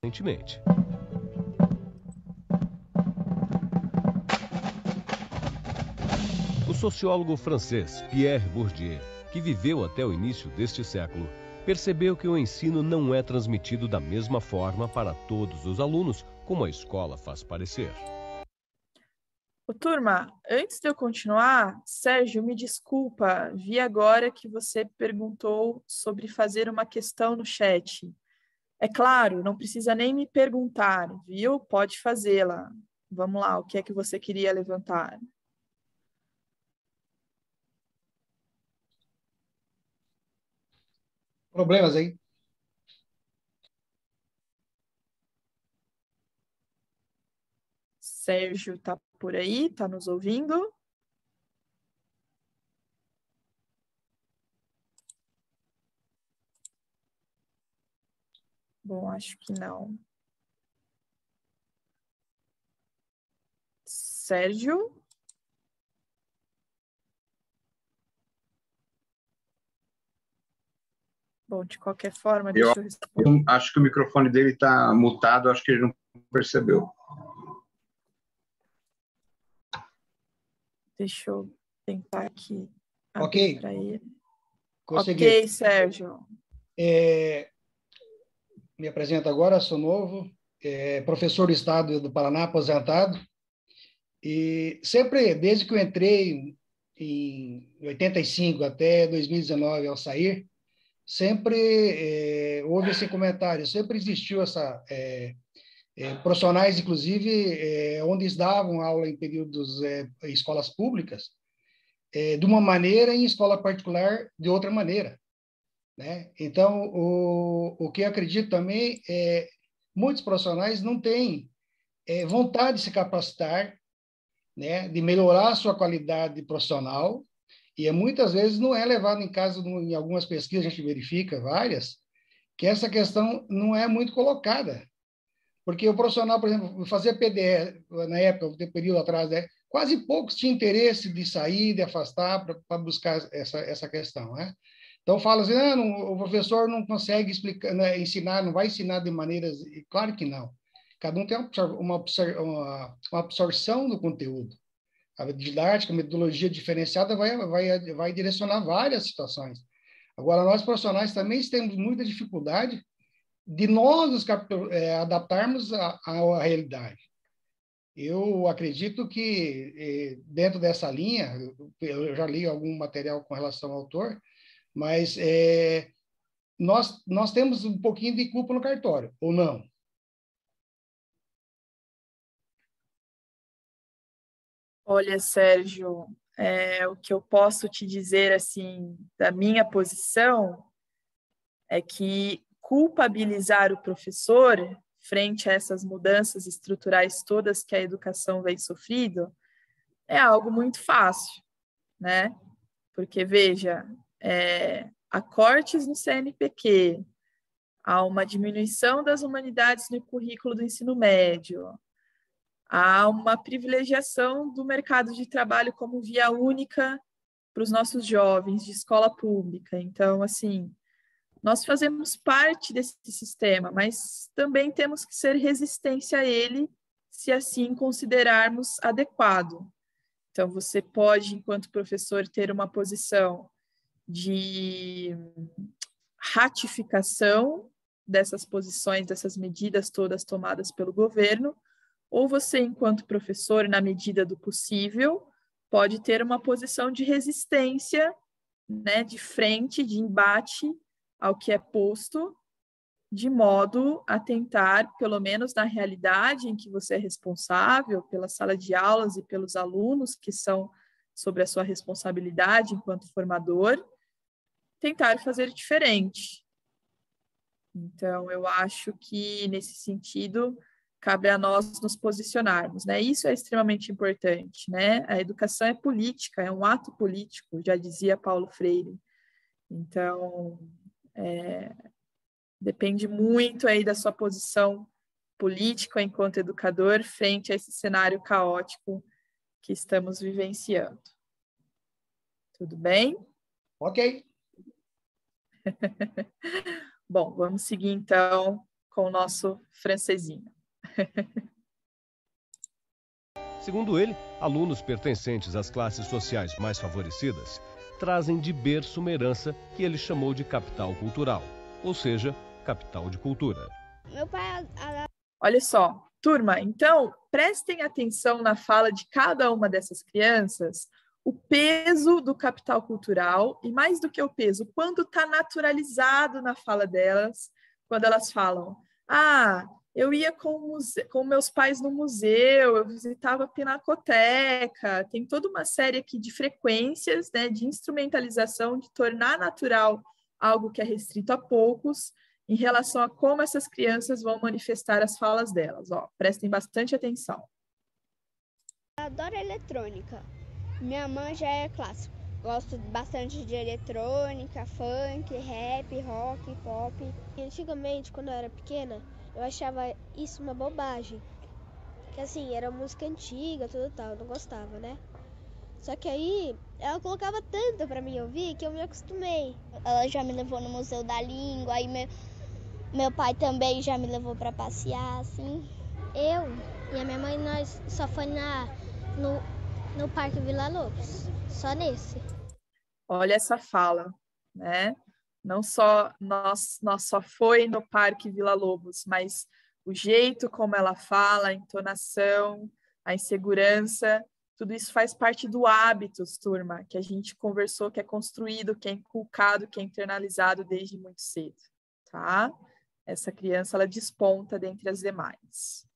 Recentemente. O sociólogo francês Pierre Bourdieu, que viveu até o início deste século, percebeu que o ensino não é transmitido da mesma forma para todos os alunos, como a escola faz parecer.
Turma, antes de eu continuar, Sérgio, me desculpa, vi agora que você perguntou sobre fazer uma questão no chat. É claro, não precisa nem me perguntar, viu? Pode fazê-la. Vamos lá, o que é que você queria levantar?
Problemas aí?
Sérgio está por aí? Está nos ouvindo? Bom, acho que não. Sérgio? Bom, de qualquer forma, deixa eu responder.
Eu acho que o microfone dele está mutado, acho que ele não percebeu.
Deixa eu tentar aqui.
Ok.
Para ele.
Consegui.
Ok, Sérgio.
Me apresento agora, sou novo, professor do Estado do Paraná, aposentado, e sempre, desde que eu entrei em 85 até 2019, ao sair, sempre houve esse comentário, sempre existiu essa... profissionais, inclusive, onde eles davam aula em períodos em escolas públicas, de uma maneira e em escola particular de outra maneira, né? Então, o que eu acredito também é muitos profissionais não têm vontade de se capacitar, né? De melhorar a sua qualidade profissional, e muitas vezes não é levado em casa, em algumas pesquisas a gente verifica várias, que essa questão não é muito colocada. Porque o profissional, por exemplo, fazia PDE, na época, um período atrás, né, quase poucos tinham interesse de sair, de afastar, para buscar essa questão, né? Então, fala assim, o professor não consegue explicar, né, ensinar, não vai ensinar de maneiras... Claro que não. Cada um tem uma absorção do conteúdo. A didática, a metodologia diferenciada vai direcionar várias situações. Agora, nós profissionais também temos muita dificuldade de nós nos adaptarmos à realidade. Eu acredito que, dentro dessa linha, eu já li algum material com relação ao autor, mas nós temos um pouquinho de culpa no cartório, ou não?
Olha, Sérgio, o que eu posso te dizer, assim, da minha posição, é que culpabilizar o professor frente a essas mudanças estruturais todas que a educação vem sofrendo é algo muito fácil, né? Porque, veja, há cortes no CNPq, há uma diminuição das humanidades no currículo do ensino médio, há uma privilegiação do mercado de trabalho como via única para os nossos jovens de escola pública. Então, assim, nós fazemos parte desse sistema, mas também temos que ser resistência a ele, se assim considerarmos adequado. Então, você pode, enquanto professor, ter uma posição de ratificação dessas posições, dessas medidas todas tomadas pelo governo, ou você, enquanto professor, na medida do possível, pode ter uma posição de resistência, né, de frente, de embate ao que é posto, de modo a tentar, pelo menos na realidade em que você é responsável, pela sala de aulas e pelos alunos que são sobre a sua responsabilidade enquanto formador, tentar fazer diferente. Então, eu acho que, nesse sentido, cabe a nós nos posicionarmos, né? Isso é extremamente importante, né? A educação é política, é um ato político, já dizia Paulo Freire. Então, depende muito aí da sua posição política enquanto educador frente a esse cenário caótico que estamos vivenciando. Tudo bem?
Ok.
Bom, vamos seguir então com o nosso francesinho.
Segundo ele, alunos pertencentes às classes sociais mais favorecidas trazem de berço uma herança que ele chamou de capital cultural, ou seja, capital de cultura.
Meu pai...
Olha só, turma, então prestem atenção na fala de cada uma dessas crianças, o peso do capital cultural e, mais do que o peso, quando está naturalizado na fala delas, quando elas falam, eu ia com meus pais no museu, eu visitava a pinacoteca, tem toda uma série aqui de frequências, né, de instrumentalização, de tornar natural algo que é restrito a poucos, em relação a como essas crianças vão manifestar as falas delas. Ó, prestem bastante atenção.
Eu adoro eletrônica. Minha mãe já é clássico. Gosto bastante de eletrônica, funk, rap, rock, pop.
E antigamente, quando eu era pequena, eu achava isso uma bobagem. Que assim, era música antiga, tudo tal, eu não gostava, né? Só que aí, ela colocava tanto pra mim ouvir que eu me acostumei.
Ela já me levou no Museu da Língua, aí meu pai também já me levou pra passear, assim.
Eu e a minha mãe, nós só foi no Parque Vila Lobos, só nesse.
Olha essa fala, né? Não só nós só foi no Parque Vila Lobos, mas o jeito como ela fala, a entonação, a insegurança, tudo isso faz parte do hábitos, turma, que a gente conversou, que é construído, que é inculcado, que é internalizado desde muito cedo, tá? Essa criança, ela desponta dentre as demais.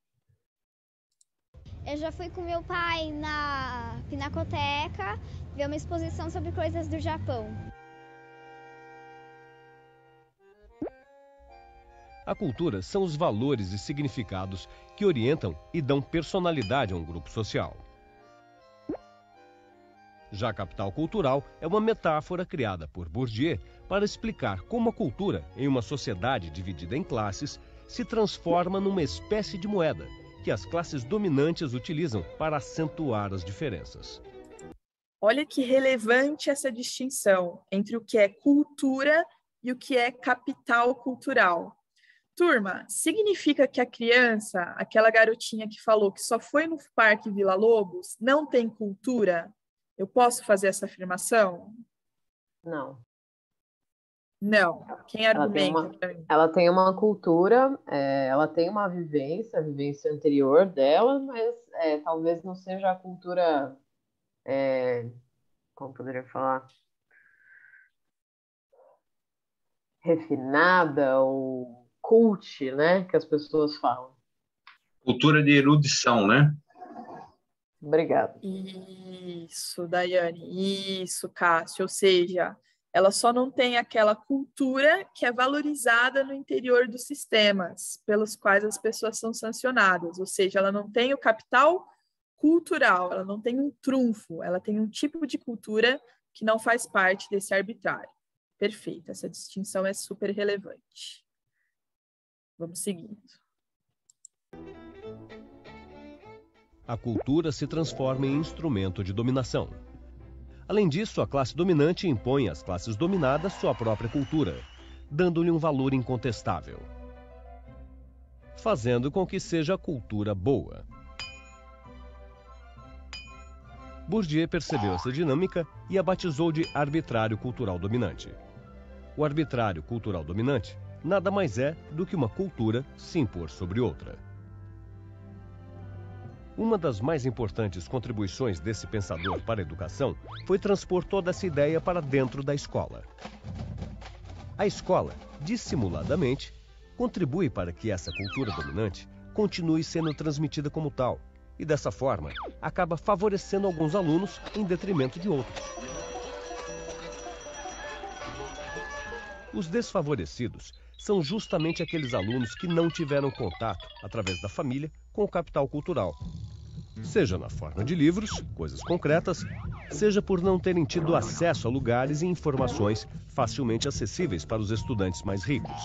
Eu já fui com meu pai na pinacoteca ver uma exposição sobre coisas do Japão.
A cultura são os valores e significados que orientam e dão personalidade a um grupo social. Já a capital cultural é uma metáfora criada por Bourdieu para explicar como a cultura, em uma sociedade dividida em classes, se transforma numa espécie de moeda que as classes dominantes utilizam para acentuar as diferenças.
Olha que relevante essa distinção entre o que é cultura e o que é capital cultural. Turma, significa que a criança, aquela garotinha que falou que só foi no Parque Vila Lobos, não tem cultura? Eu posso fazer essa afirmação?
Não.
Não. Quem argumenta?
Ela tem uma cultura, ela tem uma vivência, a vivência anterior dela, mas talvez não seja a cultura, como poderia falar, refinada ou cult, né, que as pessoas falam.
Cultura de erudição, né?
Obrigada.
Isso, Daiane. Isso, Cássio. Ou seja, ela só não tem aquela cultura que é valorizada no interior dos sistemas pelos quais as pessoas são sancionadas. Ou seja, ela não tem o capital cultural, ela não tem um trunfo, ela tem um tipo de cultura que não faz parte desse arbitrário. Perfeito, essa distinção é super relevante. Vamos seguindo.
A cultura se transforma em instrumento de dominação. Além disso, a classe dominante impõe às classes dominadas sua própria cultura, dando-lhe um valor incontestável, fazendo com que seja a cultura boa. Bourdieu percebeu essa dinâmica e a batizou de arbitrário cultural dominante. O arbitrário cultural dominante nada mais é do que uma cultura se impor sobre outra. Uma das mais importantes contribuições desse pensador para a educação foi transpor toda essa ideia para dentro da escola. A escola, dissimuladamente, contribui para que essa cultura dominante continue sendo transmitida como tal, e dessa forma acaba favorecendo alguns alunos em detrimento de outros. Os desfavorecidos são justamente aqueles alunos que não tiveram contato, através da família, com o capital cultural. Seja na forma de livros, coisas concretas, seja por não terem tido acesso a lugares e informações facilmente acessíveis para os estudantes mais ricos.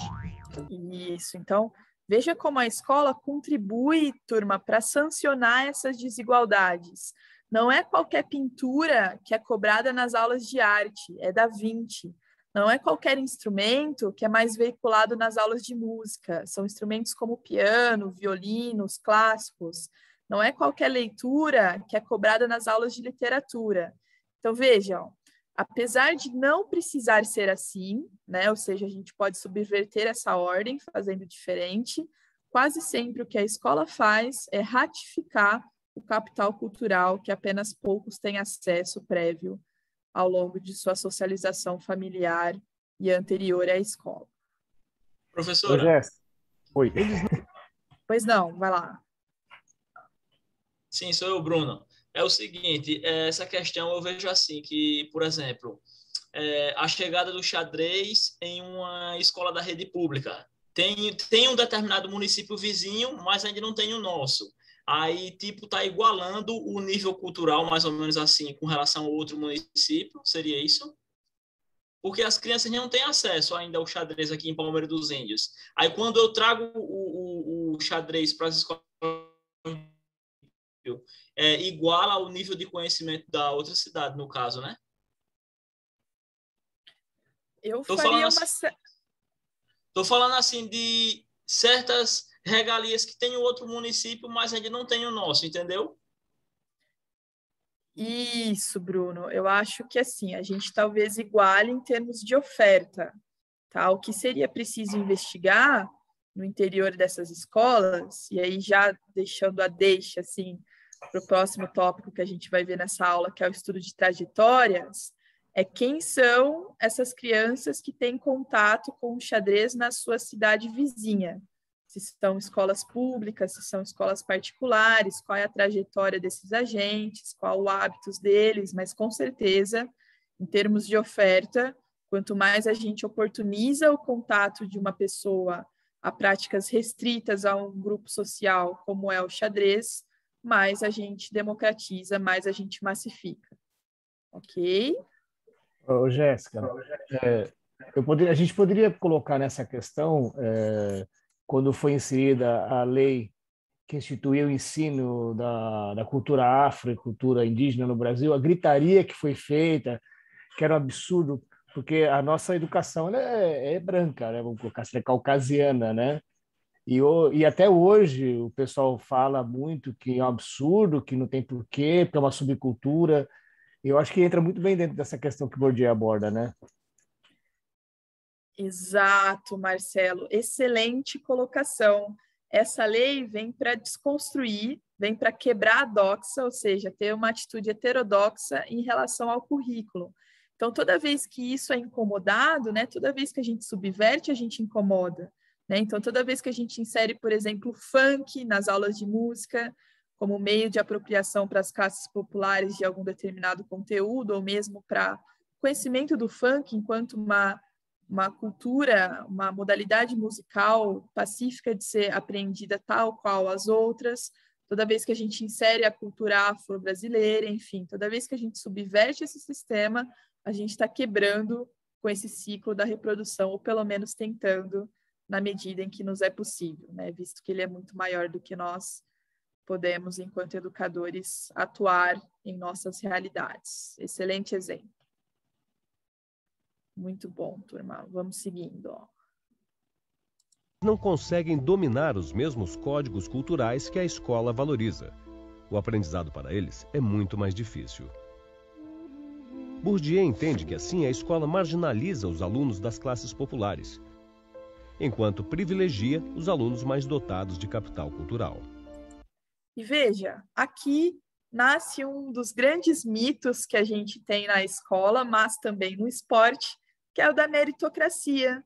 Isso, então, veja como a escola contribui, turma, para sancionar essas desigualdades. Não é qualquer pintura que é cobrada nas aulas de arte, é Da Vinci. Não é qualquer instrumento que é mais veiculado nas aulas de música. São instrumentos como piano, violinos, clássicos. Não é qualquer leitura que é cobrada nas aulas de literatura. Então, vejam, apesar de não precisar ser assim, né? Ou seja, a gente pode subverter essa ordem fazendo diferente, quase sempre o que a escola faz é ratificar o capital cultural que apenas poucos têm acesso prévio ao longo de sua socialização familiar e anterior à escola.
Professora?
Oi.
Pois não, vai lá.
Sim, sou eu, Bruno. É o seguinte, essa questão eu vejo assim, que, por exemplo, a chegada do xadrez em uma escola da rede pública. Tem um determinado município vizinho, mas ainda não tem o nosso. Aí, tipo, tá igualando o nível cultural, mais ou menos assim, com relação ao outro município, seria isso? Porque as crianças não têm acesso ainda ao xadrez aqui em Palmeira dos Índios. Aí, quando eu trago o xadrez para as escolas, iguala ao nível de conhecimento da outra cidade, no caso, né?
Estou
falando assim de certas regalias que tem o outro município, mas ainda não tem o nosso, entendeu?
Isso, Bruno. Eu acho que assim, a gente talvez iguale em termos de oferta, tá? O que seria preciso investigar no interior dessas escolas, e aí já deixando a deixa assim para o próximo tópico que a gente vai ver nessa aula, que é o estudo de trajetórias, é quem são essas crianças que têm contato com o xadrez na sua cidade vizinha. Se são escolas públicas, se são escolas particulares, qual é a trajetória desses agentes, qual o hábitos deles, mas com certeza, em termos de oferta, quanto mais a gente oportuniza o contato de uma pessoa a práticas restritas a um grupo social, como é o xadrez, mais a gente democratiza, mais a gente massifica. Ok?
Ô, Jéssica, a gente poderia colocar nessa questão, quando foi inserida a lei que instituiu o ensino da cultura afro e cultura indígena no Brasil, a gritaria que foi feita, que era um absurdo, porque a nossa educação é branca, né? Vamos colocar assim, é caucasiana, né? E até hoje o pessoal fala muito que é um absurdo, que não tem porquê, porque é uma subcultura. Eu acho que entra muito bem dentro dessa questão que o Bourdieu aborda, né?
Exato, Marcelo. Excelente colocação. Essa lei vem para desconstruir, vem para quebrar a doxa, ou seja, ter uma atitude heterodoxa em relação ao currículo. Então, toda vez que isso é incomodado, né, toda vez que a gente subverte, a gente incomoda. Né? Então, toda vez que a gente insere, por exemplo, funk nas aulas de música, como meio de apropriação para as classes populares de algum determinado conteúdo, ou mesmo para conhecimento do funk enquanto uma cultura, uma modalidade musical pacífica de ser apreendida tal qual as outras, toda vez que a gente insere a cultura afro-brasileira, enfim, toda vez que a gente subverte esse sistema, a gente está quebrando com esse ciclo da reprodução, ou pelo menos tentando, na medida em que nos é possível, né? Visto que ele é muito maior do que nós podemos, enquanto educadores, atuar em nossas realidades. Excelente exemplo. Muito bom, turma. Vamos seguindo, ó.
Não conseguem dominar os mesmos códigos culturais que a escola valoriza. O aprendizado para eles é muito mais difícil. Bourdieu entende que assim a escola marginaliza os alunos das classes populares, enquanto privilegia os alunos mais dotados de capital cultural.
E veja, aqui nasce um dos grandes mitos que a gente tem na escola, mas também no esporte, que é o da meritocracia.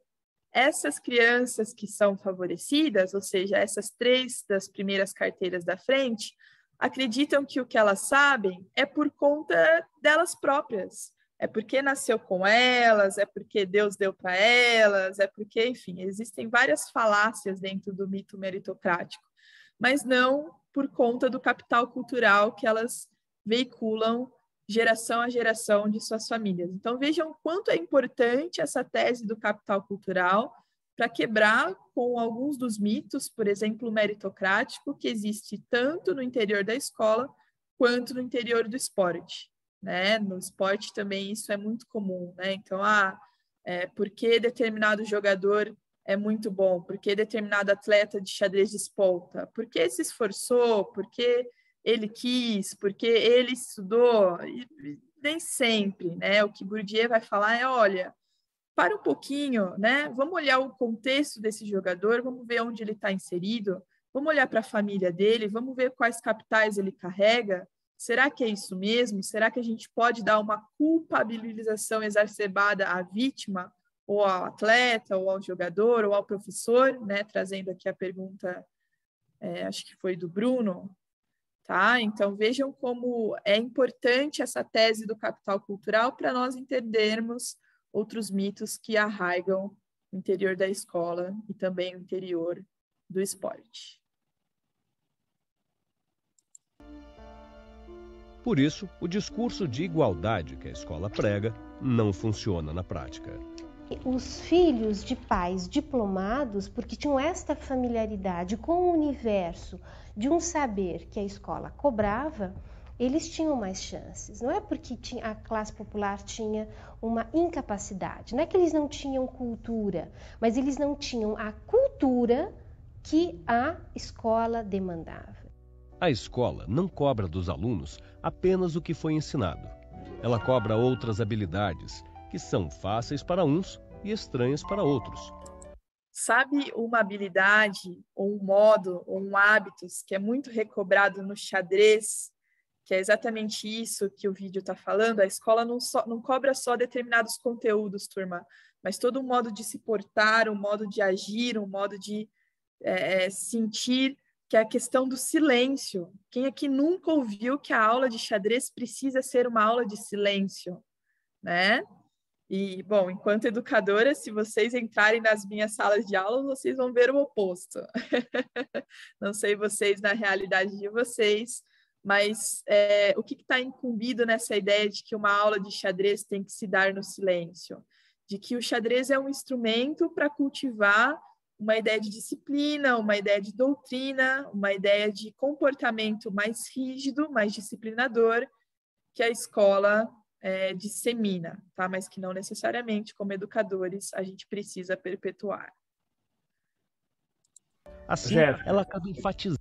Essas crianças que são favorecidas, ou seja, essas 3 das primeiras carteiras da frente, acreditam que o que elas sabem é por conta delas próprias. É porque nasceu com elas, é porque Deus deu para elas, é porque, enfim, existem várias falácias dentro do mito meritocrático, mas não por conta do capital cultural que elas veiculam geração a geração de suas famílias. Então, vejam o quanto é importante essa tese do capital cultural para quebrar com alguns dos mitos, por exemplo, o meritocrático, que existe tanto no interior da escola quanto no interior do esporte, né? No esporte também isso é muito comum, né? Então, por que determinado jogador é muito bom? Por que determinado atleta de xadrez desponta? Por que se esforçou? Por que ele quis, porque ele estudou, e nem sempre, né? O que Bourdieu vai falar é, olha, para um pouquinho, né? Vamos olhar o contexto desse jogador, vamos ver onde ele está inserido, vamos olhar para a família dele, vamos ver quais capitais ele carrega. Será que é isso mesmo? Será que a gente pode dar uma culpabilização exacerbada à vítima, ou ao atleta, ou ao jogador, ou ao professor, né? Trazendo aqui a pergunta, acho que foi do Bruno. Tá? Então, vejam como é importante essa tese do capital cultural para nós entendermos outros mitos que arraigam o interior da escola e também o interior do esporte.
Por isso, o discurso de igualdade que a escola prega não funciona na prática.
Os filhos de pais diplomados, porque tinham esta familiaridade com o universo de um saber que a escola cobrava, eles tinham mais chances. Não é porque a classe popular tinha uma incapacidade, não é que eles não tinham cultura, mas eles não tinham a cultura que a escola demandava.
A escola não cobra dos alunos apenas o que foi ensinado. Ela cobra outras habilidades, que são fáceis para uns e estranhas para outros.
Sabe uma habilidade, ou um modo, ou um hábito que é muito recobrado no xadrez, que é exatamente isso que o vídeo está falando? A escola não cobra só determinados conteúdos, turma, mas todo um modo de se portar, um modo de agir, um modo de sentir, que é a questão do silêncio. Quem aqui nunca ouviu que a aula de xadrez precisa ser uma aula de silêncio, né? E, bom, enquanto educadora, se vocês entrarem nas minhas salas de aula, vocês vão ver o oposto. Não sei vocês na realidade de vocês, mas o que está incumbido nessa ideia de que uma aula de xadrez tem que se dar no silêncio? De que o xadrez é um instrumento para cultivar uma ideia de disciplina, uma ideia de doutrina, uma ideia de comportamento mais rígido, mais disciplinador, que a escola dissemina, tá? Mas que não necessariamente, como educadores, a gente precisa perpetuar.
Assim, ela acaba enfatizando.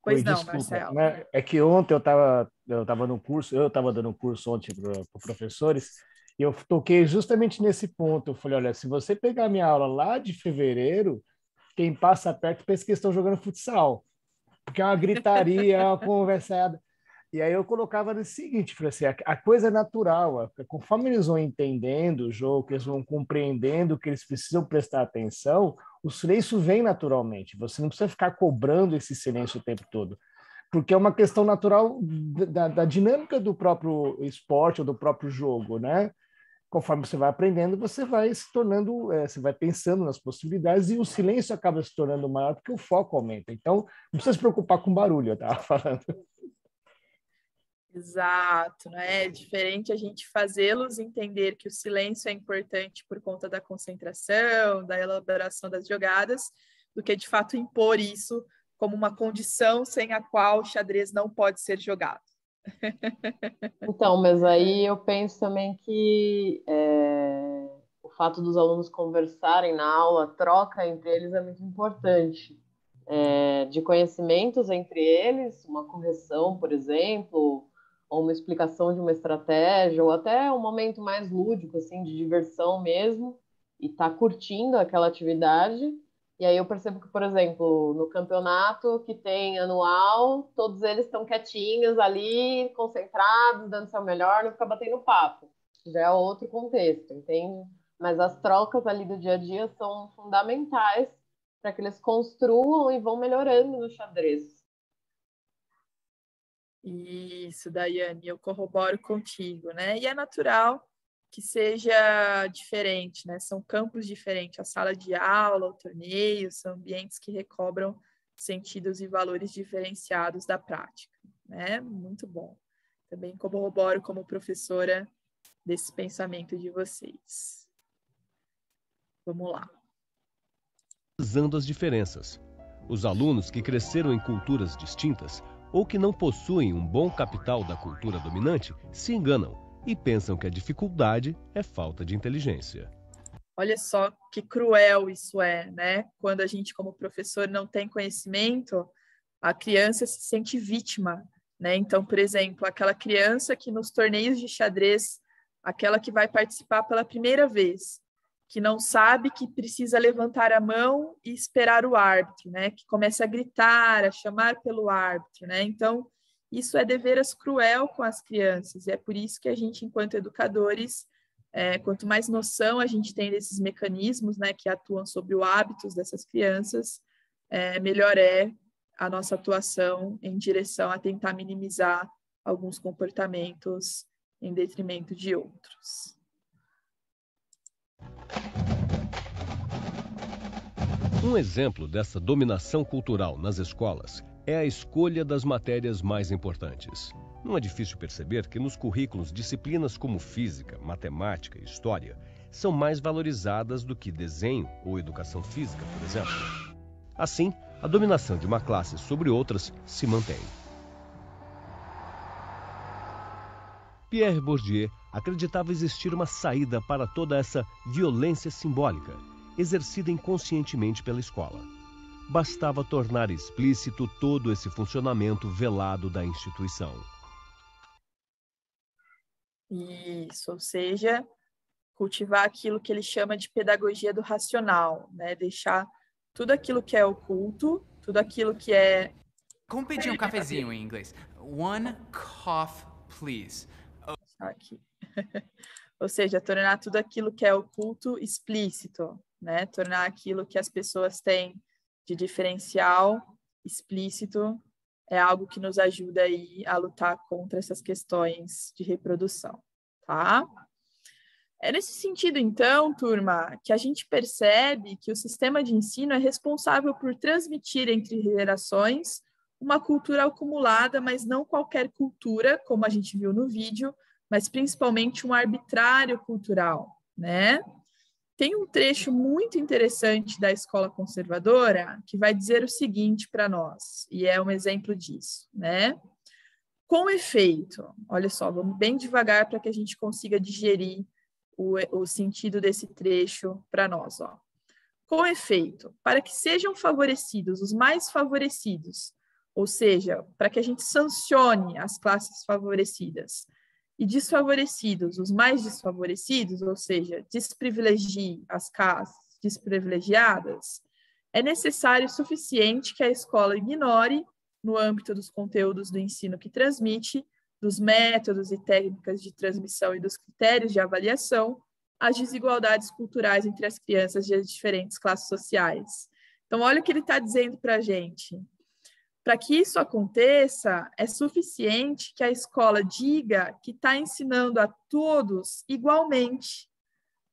Pois não,
desculpa,
Marcelo.
Né? É que ontem eu estava no curso, eu estava dando um curso ontem para professores, e eu toquei justamente nesse ponto. Eu falei, olha, se você pegar a minha aula lá de fevereiro, quem passa perto pensa que estão jogando futsal, porque é uma gritaria, é uma conversada. E aí eu colocava no seguinte, falei assim, a coisa é natural, conforme eles vão entendendo o jogo, que eles vão compreendendo que eles precisam prestar atenção, o silêncio vem naturalmente, você não precisa ficar cobrando esse silêncio o tempo todo, porque é uma questão natural da dinâmica do próprio esporte ou do próprio jogo, né? conforme você vai aprendendo, você vai se tornando, você vai pensando nas possibilidades, e o silêncio acaba se tornando maior porque o foco aumenta. Então, não precisa se preocupar com barulho, eu estava falando.
Exato, né? É diferente a gente fazê-los entender que o silêncio é importante por conta da concentração, da elaboração das jogadas, do que de fato impor isso como uma condição sem a qual o xadrez não pode ser jogado.
Então, mas aí eu penso também que o fato dos alunos conversarem na aula, a troca entre eles é muito importante. De conhecimentos entre eles, uma correção, por exemplo, ou uma explicação de uma estratégia, ou até um momento mais lúdico, assim, de diversão mesmo, e tá curtindo aquela atividade. E aí eu percebo que, por exemplo, no campeonato que tem anual, todos eles estão quietinhos ali, concentrados, dando seu melhor, não fica batendo papo. Já é outro contexto, entende? Mas as trocas ali do dia a dia são fundamentais para que eles construam e vão melhorando no xadrez.
Isso, Daiane, eu corroboro contigo, né? E é natural que seja diferente, né? São campos diferentes, a sala de aula, o torneio, são ambientes que recobram sentidos e valores diferenciados da prática, né? Muito bom. Também corroboro como professora desse pensamento de vocês. Vamos lá.
Usando as diferenças. Os alunos que cresceram em culturas distintas ou que não possuem um bom capital da cultura dominante se enganam e pensam que a dificuldade é falta de inteligência.
Olha só que cruel isso é, né? Quando a gente, como professor, não tem conhecimento, a criança se sente vítima, né? Então, por exemplo, aquela criança que nos torneios de xadrez, aquela que vai participar pela primeira vez, que não sabe que precisa levantar a mão e esperar o árbitro, né? Que começa a gritar, a chamar pelo árbitro, né? Então, isso é deveras cruel com as crianças, e é por isso que a gente, enquanto educadores, quanto mais noção a gente tem desses mecanismos, né, que atuam sobre os hábitos dessas crianças, melhor é a nossa atuação em direção a tentar minimizar alguns comportamentos em detrimento de outros.
Um exemplo dessa dominação cultural nas escolas é a escolha das matérias mais importantes. Não é difícil perceber que nos currículos disciplinas como física, matemática e história são mais valorizadas do que desenho ou educação física, por exemplo. Assim, a dominação de uma classe sobre outras se mantém. Pierre Bourdieu acreditava existir uma saída para toda essa violência simbólica, exercida inconscientemente pela escola. Bastava tornar explícito todo esse funcionamento velado da instituição.
Isso, ou seja, cultivar aquilo que ele chama de pedagogia do racional, né? Deixar tudo aquilo que é oculto, tudo aquilo que é...
Como pedir um cafezinho em inglês? One coffee, please.
Aqui. Ou seja, tornar tudo aquilo que é oculto explícito, né? Tornar aquilo que as pessoas têm de diferencial explícito é algo que nos ajuda aí a lutar contra essas questões de reprodução, tá? É nesse sentido, então, turma, que a gente percebe que o sistema de ensino é responsável por transmitir entre gerações uma cultura acumulada, mas não qualquer cultura, como a gente viu no vídeo, mas principalmente um arbitrário cultural, né? Tem um trecho muito interessante da Escola Conservadora que vai dizer o seguinte para nós, e é um exemplo disso, né? Com efeito, olha só, vamos bem devagar para que a gente consiga digerir o sentido desse trecho para nós, ó. Com efeito, para que sejam favorecidos os mais favorecidos, ou seja, para que a gente sancione as classes favorecidas, e desfavorecidos, os mais desfavorecidos, ou seja, desprivilegie as classes desprivilegiadas, é necessário o suficiente que a escola ignore, no âmbito dos conteúdos do ensino que transmite, dos métodos e técnicas de transmissão e dos critérios de avaliação, as desigualdades culturais entre as crianças de diferentes classes sociais. Então, olha o que ele está dizendo para a gente. Para que isso aconteça, é suficiente que a escola diga que está ensinando a todos igualmente,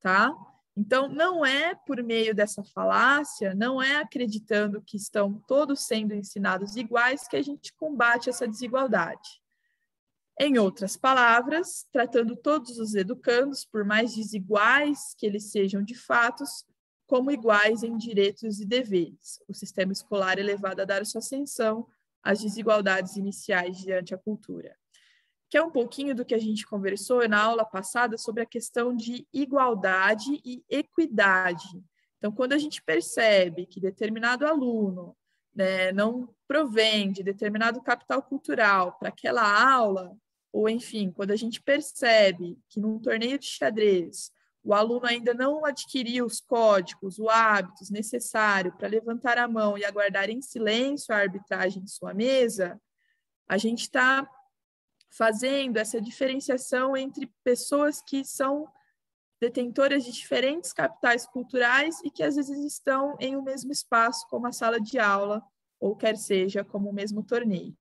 tá? Então, não é por meio dessa falácia, não é acreditando que estão todos sendo ensinados iguais que a gente combate essa desigualdade. Em outras palavras, tratando todos os educandos, por mais desiguais que eles sejam de fatos, como iguais em direitos e deveres. O sistema escolar é levado a dar sua ascensão às desigualdades iniciais diante a cultura. Que é um pouquinho do que a gente conversou na aula passada sobre a questão de igualdade e equidade. Então, quando a gente percebe que determinado aluno, né, não provém de determinado capital cultural para aquela aula, ou enfim, quando a gente percebe que num torneio de xadrez o aluno ainda não adquiriu os códigos, os hábitos necessários para levantar a mão e aguardar em silêncio a arbitragem de sua mesa, a gente está fazendo essa diferenciação entre pessoas que são detentoras de diferentes capitais culturais e que às vezes estão em um mesmo espaço, como a sala de aula, ou quer seja, como o mesmo torneio.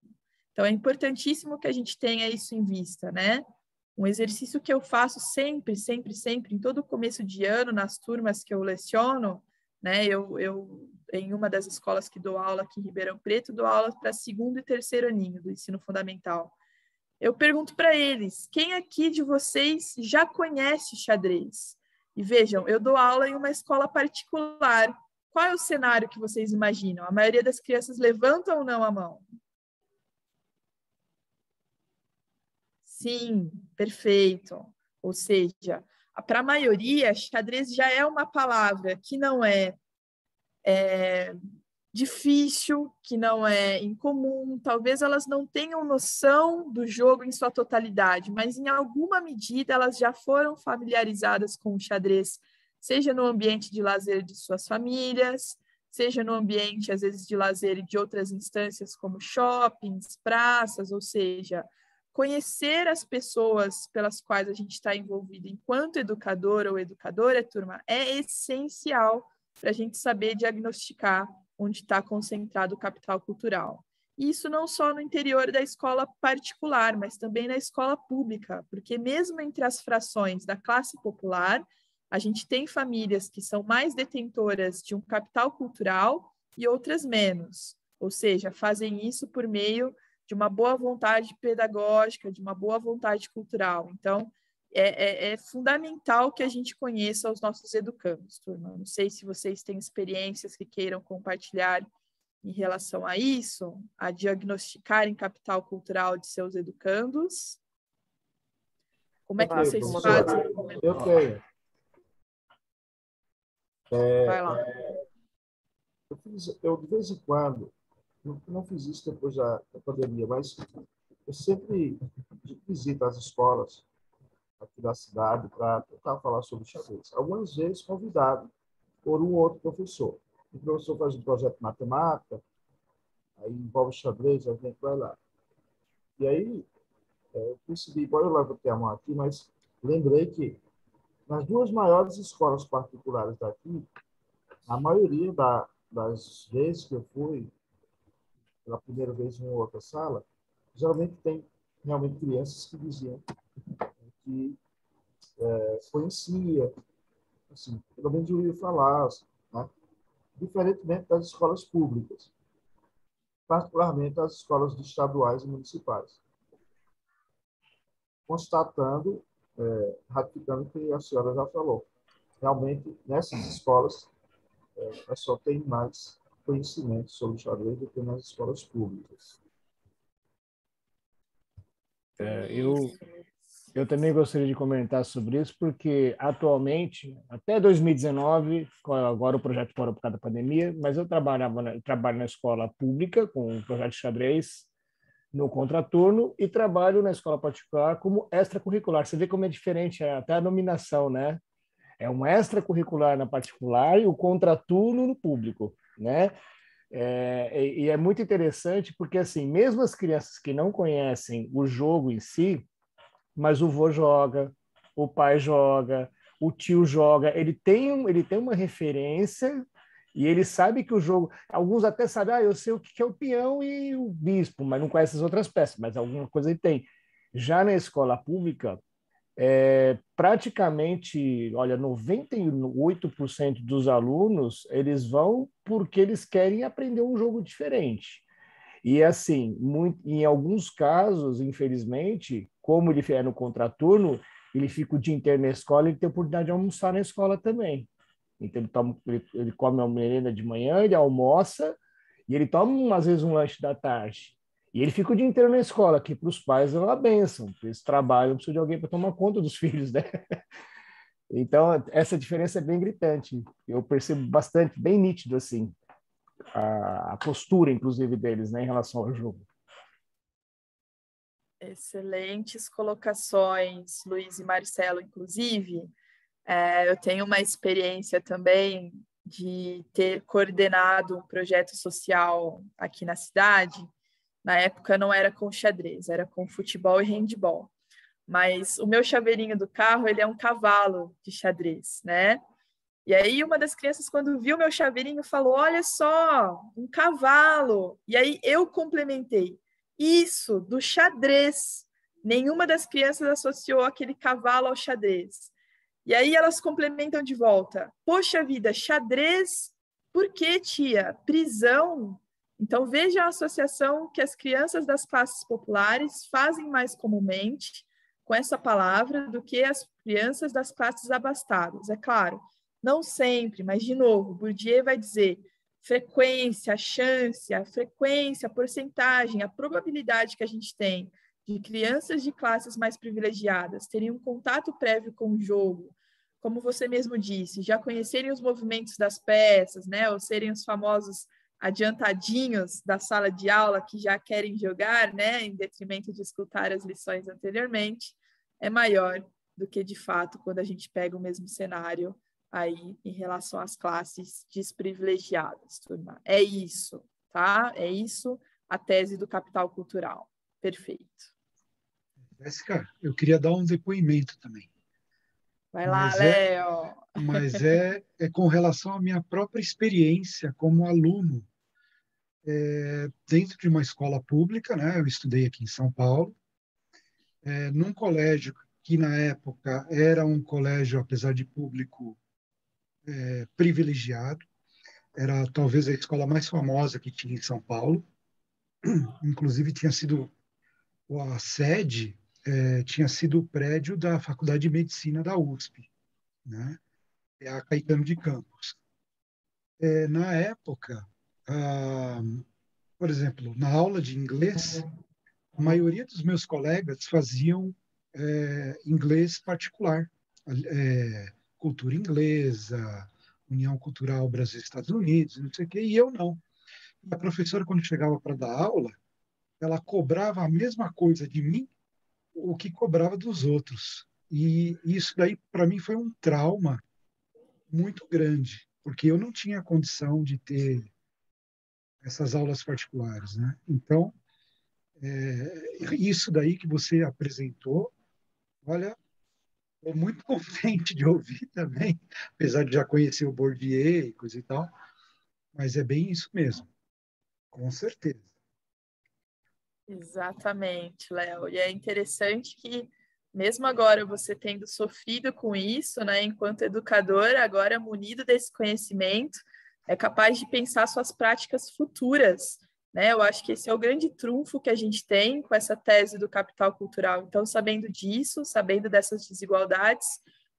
Então, é importantíssimo que a gente tenha isso em vista, né? Um exercício que eu faço sempre, em todo começo de ano, nas turmas que eu leciono, né? Eu em uma das escolas que dou aula aqui em Ribeirão Preto, dou aula para segundo e terceiro aninho do ensino fundamental. Eu pergunto para eles, quem aqui de vocês já conhece xadrez? E vejam, eu dou aula em uma escola particular. Qual é o cenário que vocês imaginam? A maioria das crianças levantam ou não a mão? Sim, perfeito. Ou seja, para a maioria, xadrez já é uma palavra que não é difícil, que não é incomum. Talvez elas não tenham noção do jogo em sua totalidade, mas em alguma medida elas já foram familiarizadas com o xadrez, seja no ambiente de lazer de suas famílias, seja no ambiente, às vezes, de lazer de outras instâncias como shoppings, praças, ou seja, conhecer as pessoas pelas quais a gente está envolvido enquanto educador ou educadora, turma, é essencial para a gente saber diagnosticar onde está concentrado o capital cultural. E isso não só no interior da escola particular, mas também na escola pública, porque mesmo entre as frações da classe popular, a gente tem famílias que são mais detentoras de um capital cultural e outras menos, ou seja, fazem isso por meio de uma boa vontade pedagógica, de uma boa vontade cultural. Então, é fundamental que a gente conheça os nossos educandos, turma. Não sei se vocês têm experiências que queiram compartilhar em relação a isso, a diagnosticar em capital cultural de seus educandos. Como é que vocês fazem?
Eu tenho.
Vai lá.
Eu, de vez em quando, não fiz isso depois da pandemia, mas eu sempre visito as escolas aqui da cidade para tentar falar sobre xadrez. Algumas vezes convidado por um outro professor. O professor faz um projeto de matemática, aí envolve xadrez, a gente vai lá. E aí, eu percebi, embora eu levantei a mão aqui, mas lembrei que nas duas maiores escolas particulares daqui, a maioria das vezes que eu fui, pela primeira vez em outra sala, geralmente tem realmente crianças que diziam que conhecia, assim, pelo menos eu ia falar, né? Diferentemente das escolas públicas, particularmente as escolas estaduais e municipais. Constatando, ratificando o que a senhora já falou. Realmente, nessas escolas, o pessoal tem mais conhecimento sobre xadrez do que nas escolas públicas.
Eu também gostaria de comentar sobre isso, porque atualmente, até 2019, agora o projeto parou por causa da pandemia, mas eu trabalho na escola pública com o projeto de xadrez no contraturno e trabalho na escola particular como extracurricular. Você vê como é diferente até a nominação, né? É um extracurricular na particular e o contraturno no público, né? E é muito interessante porque, assim, mesmo as crianças que não conhecem o jogo em si, mas o vô joga, o pai joga, o tio joga, ele tem uma referência E ele sabe que o jogo... Alguns até sabem, eu sei o que é o peão e o bispo, mas não conhece as outras peças, mas alguma coisa ele tem. Já na escola pública, praticamente, olha, 98% dos alunos, eles vão porque eles querem aprender um jogo diferente. E assim, em alguns casos, infelizmente, como ele é no contraturno, ele fica o dia inteiro na escola e tem a oportunidade de almoçar na escola também. Então, ele come uma merenda de manhã, ele almoça e ele toma, às vezes, um lanche da tarde. E ele fica o dia inteiro na escola, que para os pais é uma bênção. Eles trabalham, precisam de alguém para tomar conta dos filhos, né? Então, essa diferença é bem gritante. Eu percebo bastante, bem nítido, assim, a postura, inclusive, deles, né, em relação ao jogo.
Excelentes colocações, Luiz e Marcelo, inclusive. Eu tenho uma experiência também de ter coordenado um projeto social aqui na cidade. Na época não era com xadrez, era com futebol e handebol. Mas o meu chaveirinho do carro, ele é um cavalo de xadrez, né? E aí uma das crianças, quando viu meu chaveirinho, falou, olha só, um cavalo. E aí eu complementei, isso, do xadrez. Nenhuma das crianças associou aquele cavalo ao xadrez. E aí elas complementam de volta, poxa vida, xadrez, por que, tia? Prisão? Então veja a associação que as crianças das classes populares fazem mais comumente com essa palavra do que as crianças das classes abastadas. É claro, não sempre, mas, de novo, Bourdieu vai dizer frequência, a chance, a frequência, a porcentagem, a probabilidade que a gente tem de crianças de classes mais privilegiadas terem um contato prévio com o jogo, como você mesmo disse, já conhecerem os movimentos das peças, né, ou serem os famosos adiantadinhos da sala de aula que já querem jogar, né, em detrimento de escutar as lições anteriormente, é maior do que, de fato, quando a gente pega o mesmo cenário aí em relação às classes desprivilegiadas, turma. É isso, tá? É isso a tese do capital cultural. Perfeito.
Jéssica, eu queria dar um depoimento também.
Vai lá, Léo.
Mas é com relação à minha própria experiência como aluno dentro de uma escola pública, né? Eu estudei aqui em São Paulo, num colégio que na época era um colégio, apesar de público, privilegiado. Era talvez a escola mais famosa que tinha em São Paulo. Inclusive tinha sido a sede, tinha sido o prédio da Faculdade de Medicina da USP, né? É a Caetano de Campos. Na época, por exemplo, na aula de inglês, a maioria dos meus colegas faziam inglês particular, cultura inglesa, União Cultural Brasil-Estados Unidos, não sei o quê, e eu não. A professora, quando chegava para dar aula, ela cobrava a mesma coisa de mim, o que cobrava dos outros. E isso daí, para mim, foi um trauma muito grande, porque eu não tinha condição de ter essas aulas particulares, né? Então, isso daí que você apresentou, olha, estou muito contente de ouvir também, apesar de já conhecer o Bourdieu e coisa e tal, mas é bem isso mesmo, com certeza.
Exatamente, Léo. E é interessante que, mesmo agora você tendo sofrido com isso, né, enquanto educador, agora munido desse conhecimento, é capaz de pensar suas práticas futuras, né? Eu acho que esse é o grande trunfo que a gente tem com essa tese do capital cultural. Então, sabendo disso, sabendo dessas desigualdades,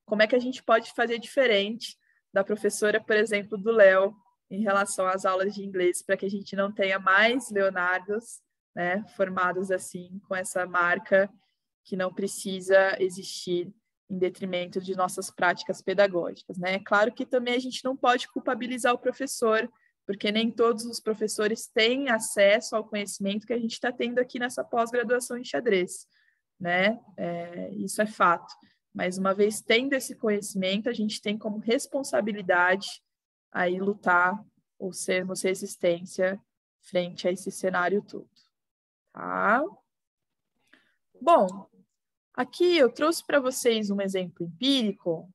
como é que a gente pode fazer diferente da professora, por exemplo, do Léo, em relação às aulas de inglês, para que a gente não tenha mais Leonardos, né, formados assim, com essa marca que não precisa existir em detrimento de nossas práticas pedagógicas, né? Claro que também a gente não pode culpabilizar o professor, porque nem todos os professores têm acesso ao conhecimento que a gente está tendo aqui nessa pós-graduação em xadrez, né? Isso é fato. Mas uma vez tendo esse conhecimento, a gente tem como responsabilidade aí lutar ou sermos resistência frente a esse cenário todo. Tá? Bom, aqui eu trouxe para vocês um exemplo empírico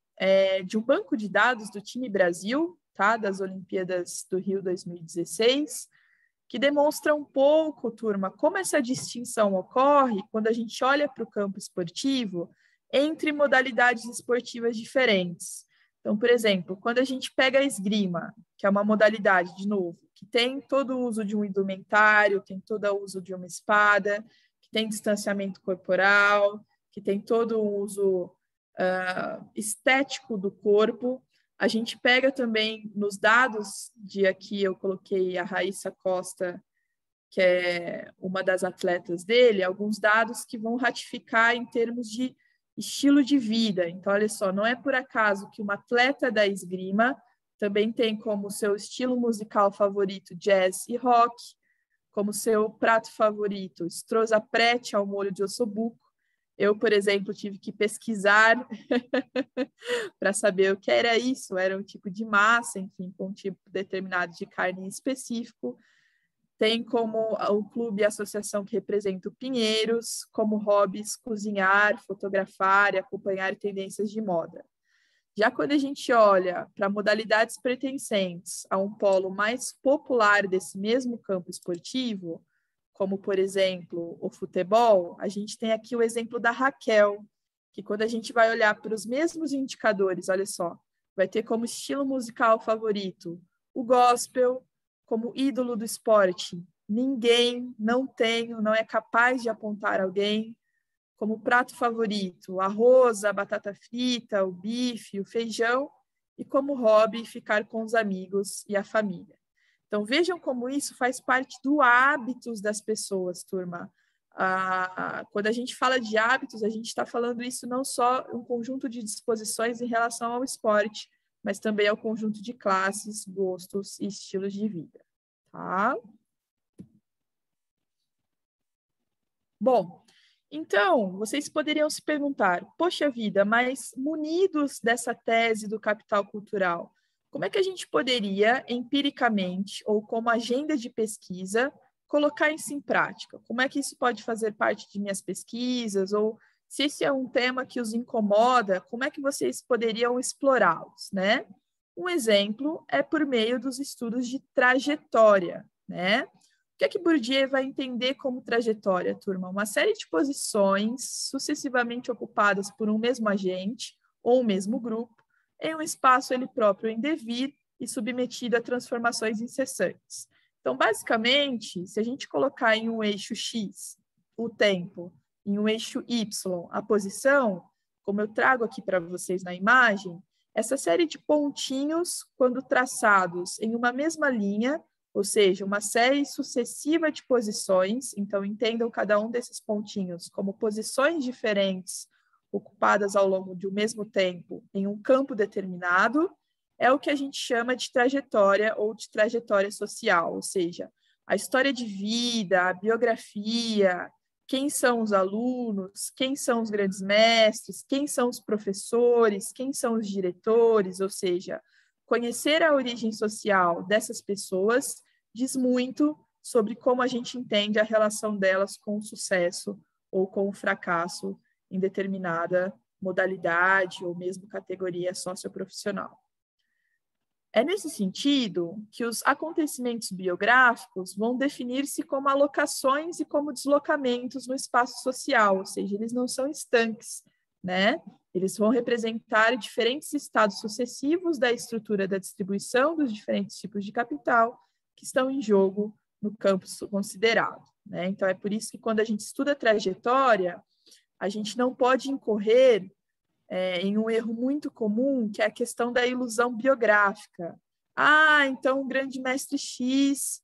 de um banco de dados do Time Brasil, tá? Das Olimpíadas do Rio 2016, que demonstra um pouco, turma, como essa distinção ocorre quando a gente olha para o campo esportivo entre modalidades esportivas diferentes. Então, por exemplo, quando a gente pega a esgrima, que é uma modalidade, de novo, que tem todo o uso de um indumentário, tem todo o uso de uma espada, que tem distanciamento corporal, que tem todo o uso estético do corpo. A gente pega também nos dados de aqui, eu coloquei a Raíssa Costa, que é uma das atletas dele, alguns dados que vão ratificar em termos de estilo de vida. Então, olha só, não é por acaso que uma atleta da esgrima também tem como seu estilo musical favorito jazz e rock, como seu prato favorito stroza prete ao molho de ossobuco. Eu, por exemplo, tive que pesquisar para saber o que era isso. Era um tipo de massa, enfim, com um tipo determinado de carne específico. Tem como o clube e a associação que representa o Pinheiros, como hobbies cozinhar, fotografar e acompanhar tendências de moda. Já quando a gente olha para modalidades pertencentes a um polo mais popular desse mesmo campo esportivo, como, por exemplo, o futebol, a gente tem aqui o exemplo da Raquel, que quando a gente vai olhar para os mesmos indicadores, olha só, vai ter como estilo musical favorito o gospel, como ídolo do esporte. Ninguém, não tenho, não é capaz de apontar alguém. Como prato favorito, o arroz, a batata frita, o bife, o feijão. E como hobby, ficar com os amigos e a família. Então, vejam como isso faz parte do hábitos das pessoas, turma. Quando a gente fala de hábitos, a gente está falando isso não só um conjunto de disposições em relação ao esporte, mas também ao conjunto de classes, gostos e estilos de vida. Tá? Bom, então, vocês poderiam se perguntar, poxa vida, mas munidos dessa tese do capital cultural, como é que a gente poderia, empiricamente, ou como agenda de pesquisa, colocar isso em prática? Como é que isso pode fazer parte de minhas pesquisas? Ou se esse é um tema que os incomoda, como é que vocês poderiam explorá-los, né? Um exemplo é por meio dos estudos de trajetória, né? O que Bourdieu vai entender como trajetória, turma? Uma série de posições sucessivamente ocupadas por um mesmo agente ou um mesmo grupo, em um espaço ele próprio em devir e submetido a transformações incessantes. Então, basicamente, se a gente colocar em um eixo X o tempo, em um eixo Y a posição, como eu trago aqui para vocês na imagem, essa série de pontinhos, quando traçados em uma mesma linha, ou seja, uma série sucessiva de posições, então entendam cada um desses pontinhos como posições diferentes ocupadas ao longo de um mesmo tempo em um campo determinado, é o que a gente chama de trajetória ou de trajetória social, ou seja, a história de vida, a biografia, quem são os alunos, quem são os grandes mestres, quem são os professores, quem são os diretores, ou seja, conhecer a origem social dessas pessoas diz muito sobre como a gente entende a relação delas com o sucesso ou com o fracasso em determinada modalidade ou mesmo categoria socioprofissional. É nesse sentido que os acontecimentos biográficos vão definir-se como alocações e como deslocamentos no espaço social, ou seja, eles não são estanques, né? Eles vão representar diferentes estados sucessivos da estrutura da distribuição dos diferentes tipos de capital que estão em jogo no campo considerado, né? Então, é por isso que quando a gente estuda a trajetória, a gente não pode incorrer em um erro muito comum, que é a questão da ilusão biográfica. Então o grande mestre X,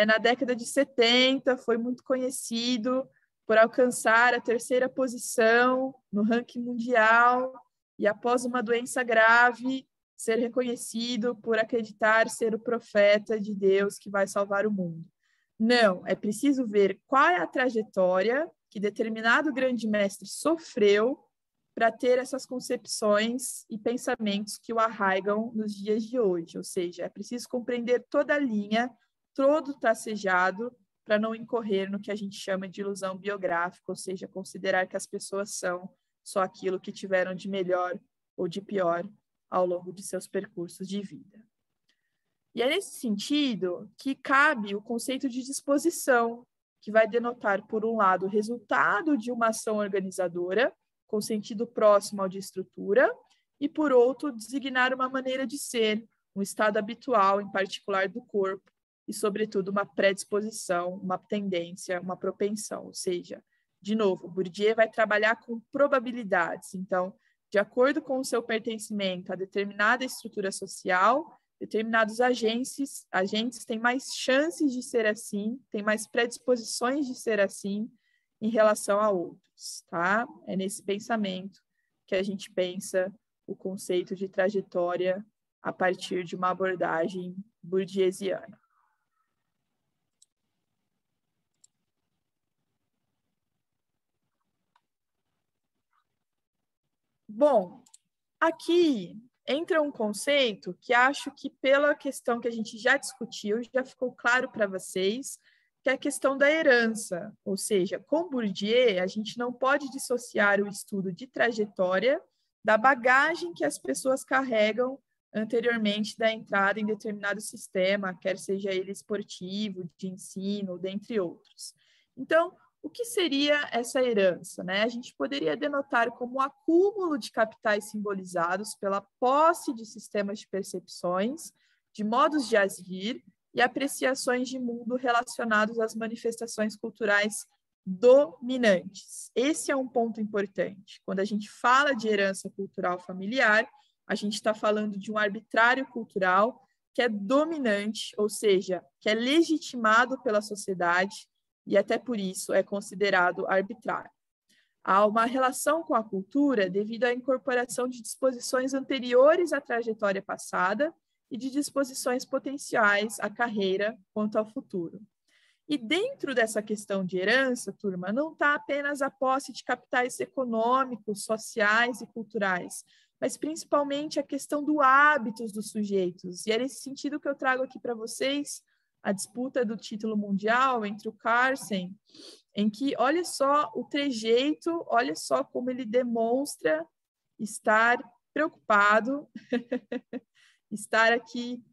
na década de 70, foi muito conhecido por alcançar a 3ª posição no ranking mundial e, após uma doença grave, ser reconhecido por acreditar ser o profeta de Deus que vai salvar o mundo. Não, é preciso ver qual é a trajetória que determinado grande mestre sofreu para ter essas concepções e pensamentos que o arraigam nos dias de hoje. Ou seja, é preciso compreender toda a linha, todo o tracejado, para não incorrer no que a gente chama de ilusão biográfica, ou seja, considerar que as pessoas são só aquilo que tiveram de melhor ou de pior ao longo de seus percursos de vida. E é nesse sentido que cabe o conceito de disposição, que vai denotar, por um lado, o resultado de uma ação organizadora, com sentido próximo ao de estrutura, e, por outro, designar uma maneira de ser, um estado habitual, em particular do corpo, e, sobretudo, uma predisposição, uma tendência, uma propensão. Ou seja, de novo, Bourdieu vai trabalhar com probabilidades. Então, de acordo com o seu pertencimento a determinada estrutura social, determinados agentes têm mais chances de ser assim, têm mais predisposições de ser assim em relação a outros, tá? É nesse pensamento que a gente pensa o conceito de trajetória a partir de uma abordagem bourdieusiana. Bom, aqui entra um conceito que acho que, pela questão que a gente já discutiu, já ficou claro para vocês, que é a questão da herança. Ou seja, com Bourdieu, a gente não pode dissociar o estudo de trajetória da bagagem que as pessoas carregam anteriormente da entrada em determinado sistema, quer seja ele esportivo, de ensino, dentre outros. Então, o que seria essa herança, né? A gente poderia denotar como um acúmulo de capitais simbolizados pela posse de sistemas de percepções, de modos de agir e apreciações de mundo relacionados às manifestações culturais dominantes. Esse é um ponto importante. Quando a gente fala de herança cultural familiar, a gente está falando de um arbitrário cultural que é dominante, ou seja, que é legitimado pela sociedade, e até por isso é considerado arbitrário. Há uma relação com a cultura devido à incorporação de disposições anteriores à trajetória passada e de disposições potenciais à carreira quanto ao futuro. E dentro dessa questão de herança, turma, não está apenas a posse de capitais econômicos, sociais e culturais, mas principalmente a questão do hábitos dos sujeitos. E é nesse sentido que eu trago aqui para vocês a disputa do título mundial entre o Carsten, em que, olha só o trejeito, olha só como ele demonstra estar preocupado, estar aqui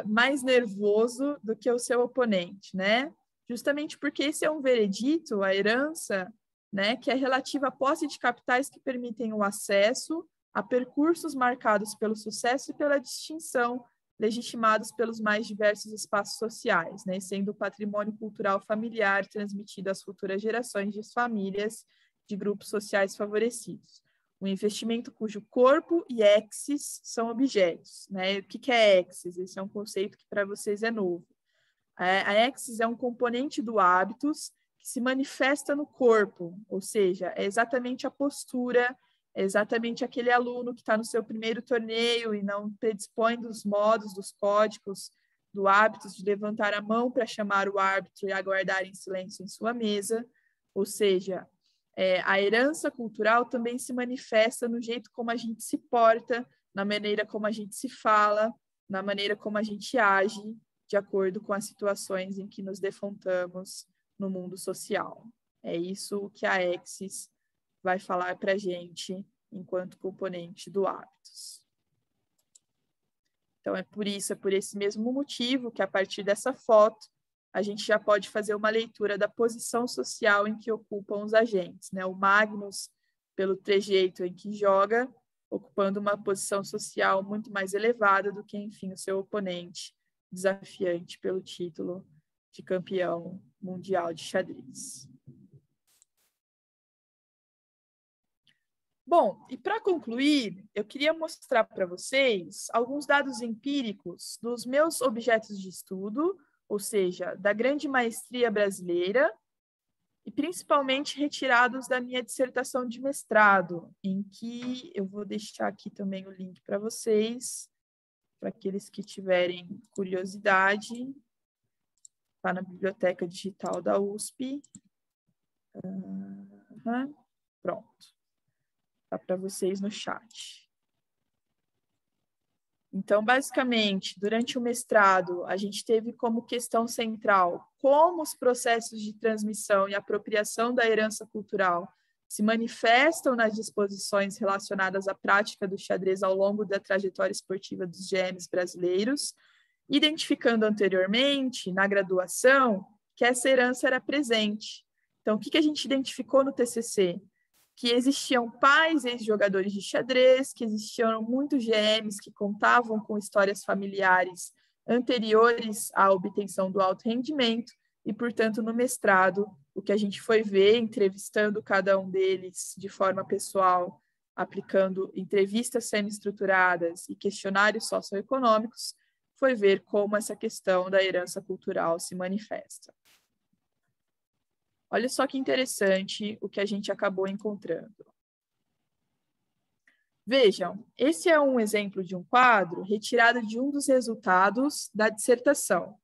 mais nervoso do que o seu oponente, né? Justamente porque esse é um veredito, a herança, né, que é relativa à posse de capitais que permitem o acesso a percursos marcados pelo sucesso e pela distinção, legitimados pelos mais diversos espaços sociais, né, sendo o patrimônio cultural familiar transmitido às futuras gerações de famílias de grupos sociais favorecidos. Um investimento cujo corpo e exis são objetos, né? O que é exis? Esse é um conceito que para vocês é novo. A exis é um componente do hábitos que se manifesta no corpo, ou seja, é exatamente a postura, é exatamente aquele aluno que está no seu primeiro torneio e não predispõe dos modos, dos códigos, do hábito de levantar a mão para chamar o árbitro e aguardar em silêncio em sua mesa. Ou seja, a herança cultural também se manifesta no jeito como a gente se porta, na maneira como a gente se fala, na maneira como a gente age, de acordo com as situações em que nos defrontamos no mundo social. É isso que a exis vai falar para a gente enquanto componente do hábitos. Então, é por esse mesmo motivo que, a partir dessa foto, a gente já pode fazer uma leitura da posição social em que ocupam os agentes, né? O Magnus, pelo trejeito em que joga, ocupando uma posição social muito mais elevada do que, enfim, o seu oponente, desafiante pelo título de campeão mundial de xadrez. Bom, e para concluir, eu queria mostrar para vocês alguns dados empíricos dos meus objetos de estudo, ou seja, da grande maestria brasileira, e principalmente retirados da minha dissertação de mestrado, em que eu vou deixar aqui também o link para vocês, para aqueles que tiverem curiosidade, está na Biblioteca Digital da USP. Pronto. Está para vocês no chat. Então, basicamente, durante o mestrado, a gente teve como questão central como os processos de transmissão e apropriação da herança cultural se manifestam nas disposições relacionadas à prática do xadrez ao longo da trajetória esportiva dos GMs brasileiros. identificando anteriormente, na graduação, que essa herança era presente. Então, o que a gente identificou no TCC? Que existiam pais ex-jogadores de xadrez, que existiam muitos GMs que contavam com histórias familiares anteriores à obtenção do alto rendimento, e, portanto, no mestrado, o que a gente foi ver, entrevistando cada um deles de forma pessoal, aplicando entrevistas semi-estruturadas e questionários socioeconômicos, foi ver como essa questão da herança cultural se manifesta. Olha só que interessante o que a gente acabou encontrando. Vejam, esse é um exemplo de um quadro retirado de um dos resultados da dissertação.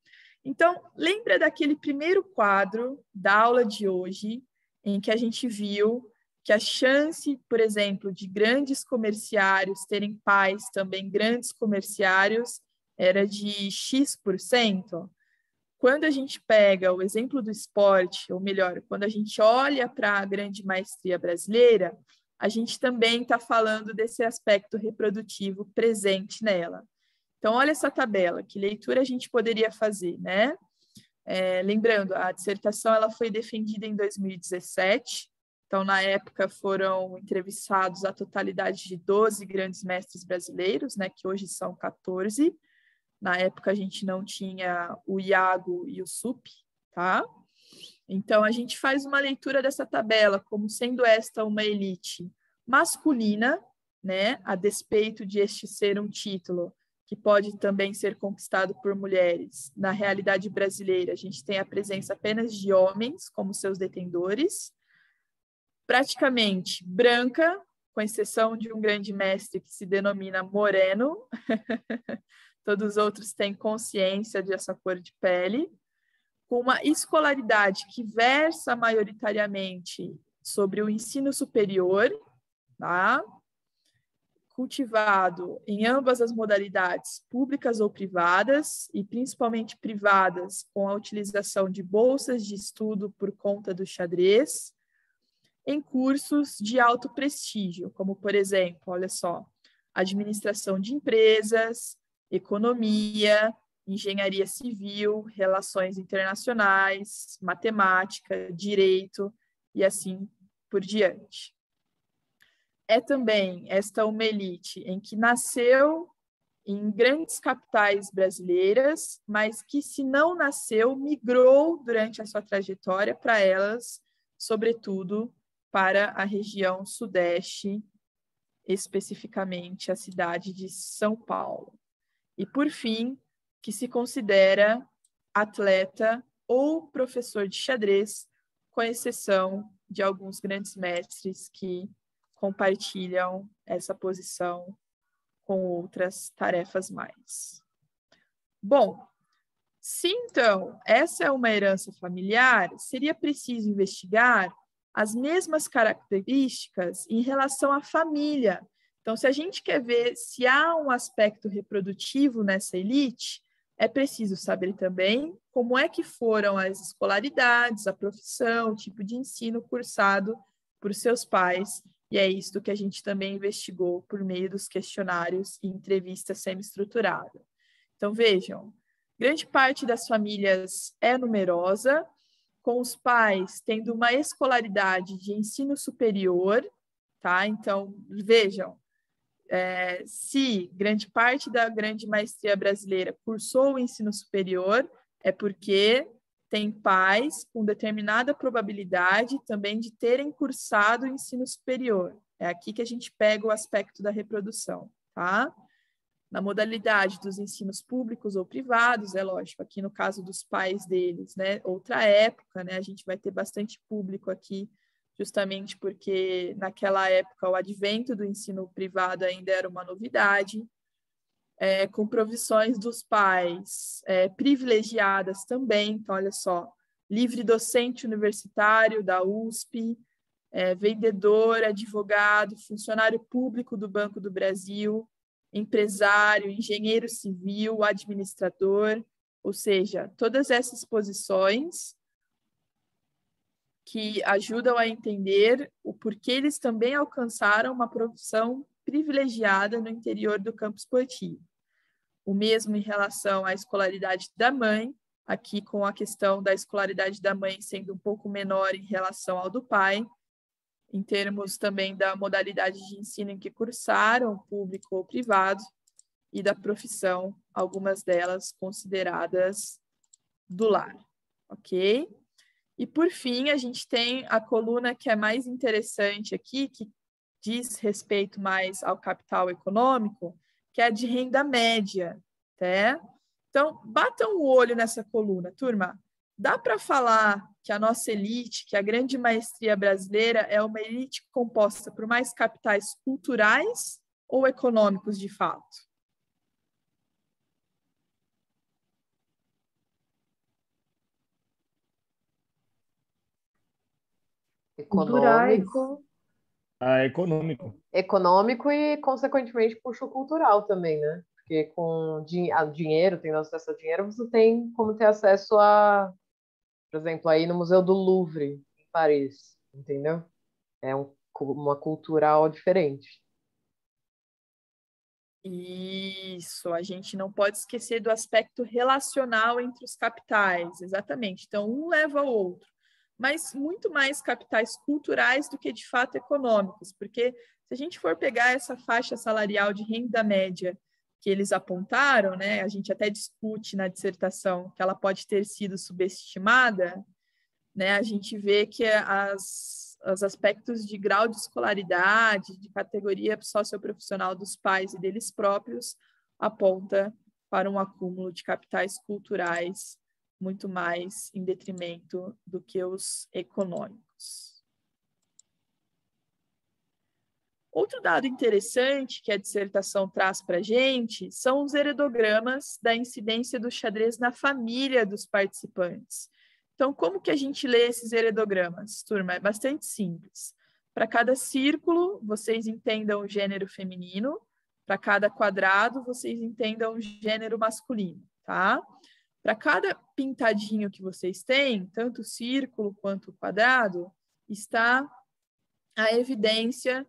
Então, lembra daquele primeiro quadro da aula de hoje, em que a gente viu que a chance, por exemplo, de grandes comerciários terem pais também grandes comerciários era de X%? Quando a gente pega o exemplo do esporte, ou melhor, quando a gente olha para a grande maestria brasileira, a gente também está falando desse aspecto reprodutivo presente nela. Então, olha essa tabela, que leitura a gente poderia fazer, né? Lembrando, a dissertação ela foi defendida em 2017, então, na época, foram entrevistados a totalidade de 12 grandes mestres brasileiros, né, que hoje são 14. Na época, a gente não tinha o IAGO e o SUP, tá? Então, a gente faz uma leitura dessa tabela como sendo esta uma elite masculina, né, a despeito de este ser um título que pode também ser conquistado por mulheres. Na realidade brasileira, a gente tem a presença apenas de homens como seus detentores, praticamente branca, com exceção de um grande mestre que se denomina moreno. Todos os outros têm consciência dessa cor de pele, com uma escolaridade que versa maioritariamente sobre o ensino superior, tá? Cultivado em ambas as modalidades, públicas ou privadas, e principalmente privadas, com a utilização de bolsas de estudo por conta do xadrez, em cursos de alto prestígio, como, por exemplo, olha só, administração de empresas, economia, engenharia civil, relações internacionais, matemática, direito e assim por diante. É também esta uma elite em que nasceu em grandes capitais brasileiras, mas que, se não nasceu, migrou durante a sua trajetória para elas, sobretudo para a região sudeste, especificamente a cidade de São Paulo. E, por fim, que se considera atleta ou professor de xadrez, com exceção de alguns grandes mestres que compartilham essa posição com outras tarefas mais. Bom, se então essa é uma herança familiar, seria preciso investigar as mesmas características em relação à família. Então, se a gente quer ver se há um aspecto reprodutivo nessa elite, é preciso saber também como é que foram as escolaridades, a profissão, o tipo de ensino cursado por seus pais, e é isso que a gente também investigou por meio dos questionários e entrevista semi-estruturada. Então, vejam, grande parte das famílias é numerosa, com os pais tendo uma escolaridade de ensino superior, tá? Então, vejam, se grande parte da grande maestria brasileira cursou o ensino superior, é porque tem pais com determinada probabilidade também de terem cursado o ensino superior. É aqui que a gente pega o aspecto da reprodução, tá? Na modalidade dos ensinos públicos ou privados, é lógico, aqui no caso dos pais deles, né? Outra época, né? A gente vai ter bastante público aqui, justamente porque naquela época o advento do ensino privado ainda era uma novidade, com provisões dos pais privilegiadas também. Então, olha só, livre docente universitário da USP, vendedor, advogado, funcionário público do Banco do Brasil, empresário, engenheiro civil, administrador, ou seja, todas essas posições que ajudam a entender o porquê eles também alcançaram uma profissão privilegiada no interior do campo esportivo. o mesmo em relação à escolaridade da mãe, aqui com a questão da escolaridade da mãe sendo um pouco menor em relação ao do pai, em termos também da modalidade de ensino em que cursaram, público ou privado, e da profissão, algumas delas consideradas do lar, ok? E, por fim, a gente tem a coluna que é mais interessante aqui, que diz respeito mais ao capital econômico, que é a de renda média, tá? Então, batam o olho nessa coluna, turma. Dá para falar que a nossa elite, que a grande maestria brasileira é uma elite composta por mais capitais culturais ou econômicos de fato?
Econômico.
Econômico.
Econômico e, consequentemente, puxa o cultural também, né? Porque com dinheiro, tendo acesso a dinheiro, você tem como ter acesso a, por exemplo, aí no Museu do Louvre, em Paris, entendeu? É uma cultural diferente.
Isso, a gente não pode esquecer do aspecto relacional entre os capitais, exatamente. Então, um leva ao outro, mas muito mais capitais culturais do que, de fato, econômicos, porque se a gente for pegar essa faixa salarial de renda média que eles apontaram, né, a gente até discute na dissertação que ela pode ter sido subestimada, né, a gente vê que os aspectos de grau de escolaridade, de categoria socioprofissional dos pais e deles próprios, aponta para um acúmulo de capitais culturais muito mais em detrimento do que os econômicos. Outro dado interessante que a dissertação traz para a gente são os heredogramas da incidência do xadrez na família dos participantes. Então, como que a gente lê esses heredogramas? Turma, é bastante simples. Para cada círculo, vocês entendam o gênero feminino. Para cada quadrado, vocês entendam o gênero masculino, tá? Para cada pintadinho que vocês têm, tanto o círculo quanto o quadrado, está a evidência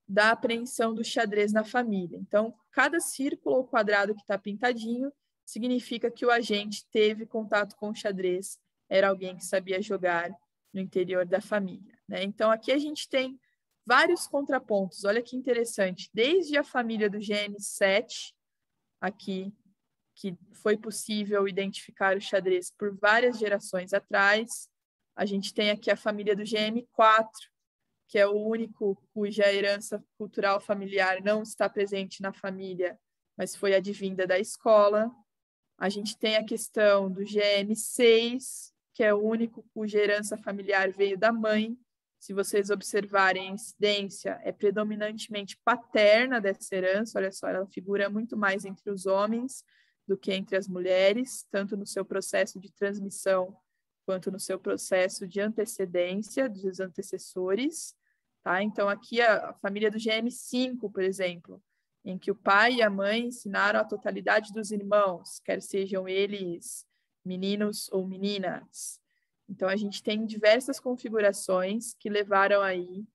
da apreensão do xadrez na família. Então, cada círculo ou quadrado que está pintadinho significa que o agente teve contato com o xadrez, era alguém que sabia jogar no interior da família, né? Então, aqui a gente tem vários contrapontos. Olha que interessante. Desde a família do GM7, aqui, que foi possível identificar o xadrez por várias gerações atrás, a gente tem aqui a família do GM4, que é o único cuja herança cultural familiar não está presente na família, mas foi advinda da escola. A gente tem a questão do GM6, que é o único cuja herança familiar veio da mãe. Se vocês observarem a incidência, é predominantemente paterna dessa herança. Olha só, ela figura muito mais entre os homens do que entre as mulheres, tanto no seu processo de transmissão quanto no seu processo de antecedência dos antecessores. Tá? Então, aqui a família do GM5, por exemplo, em que o pai e a mãe ensinaram a totalidade dos irmãos, quer sejam eles meninos ou meninas. Então, a gente tem diversas configurações que levaram aí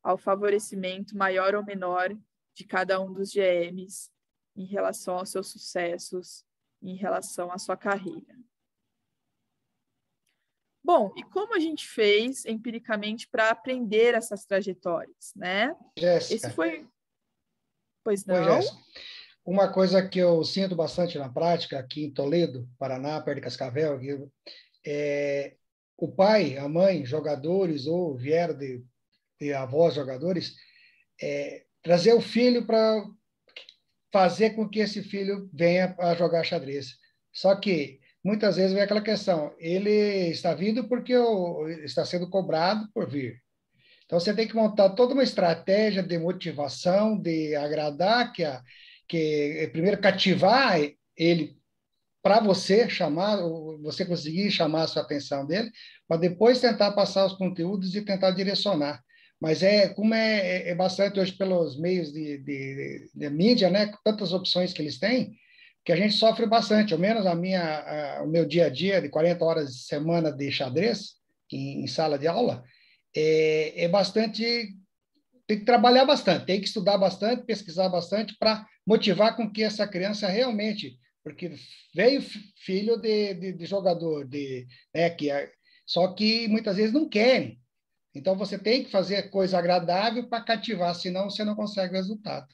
ao favorecimento maior ou menor de cada um dos GMs em relação aos seus sucessos, em relação à sua carreira. Bom, e como a gente fez empiricamente para aprender essas trajetórias, né?
Jéssica.
Esse foi... Pois não?
Oi, Jéssica. Uma coisa que eu sinto bastante na prática, aqui em Toledo, Paraná, perto de Cascavel, é o pai, a mãe, jogadores, ou vieram de avós jogadores, trazer o filho para fazer com que esse filho venha a jogar xadrez. Só que muitas vezes vem aquela questão, ele está vindo porque está sendo cobrado por vir. Então, você tem que montar toda uma estratégia de motivação, de agradar, que primeiro cativar ele para você você conseguir chamar a sua atenção dele, para depois tentar passar os conteúdos e tentar direcionar. Mas como é bastante hoje pelos meios de mídia, né? Tantas opções que eles têm, que a gente sofre bastante. Ao menos o meu dia a dia de 40 horas de semana de xadrez em sala de aula é bastante. Tem que trabalhar bastante, tem que estudar bastante, pesquisar bastante para motivar com que essa criança realmente, porque veio filho de jogador, só que muitas vezes não querem. Então, você tem que fazer coisa agradável para cativar, senão você não consegue resultado.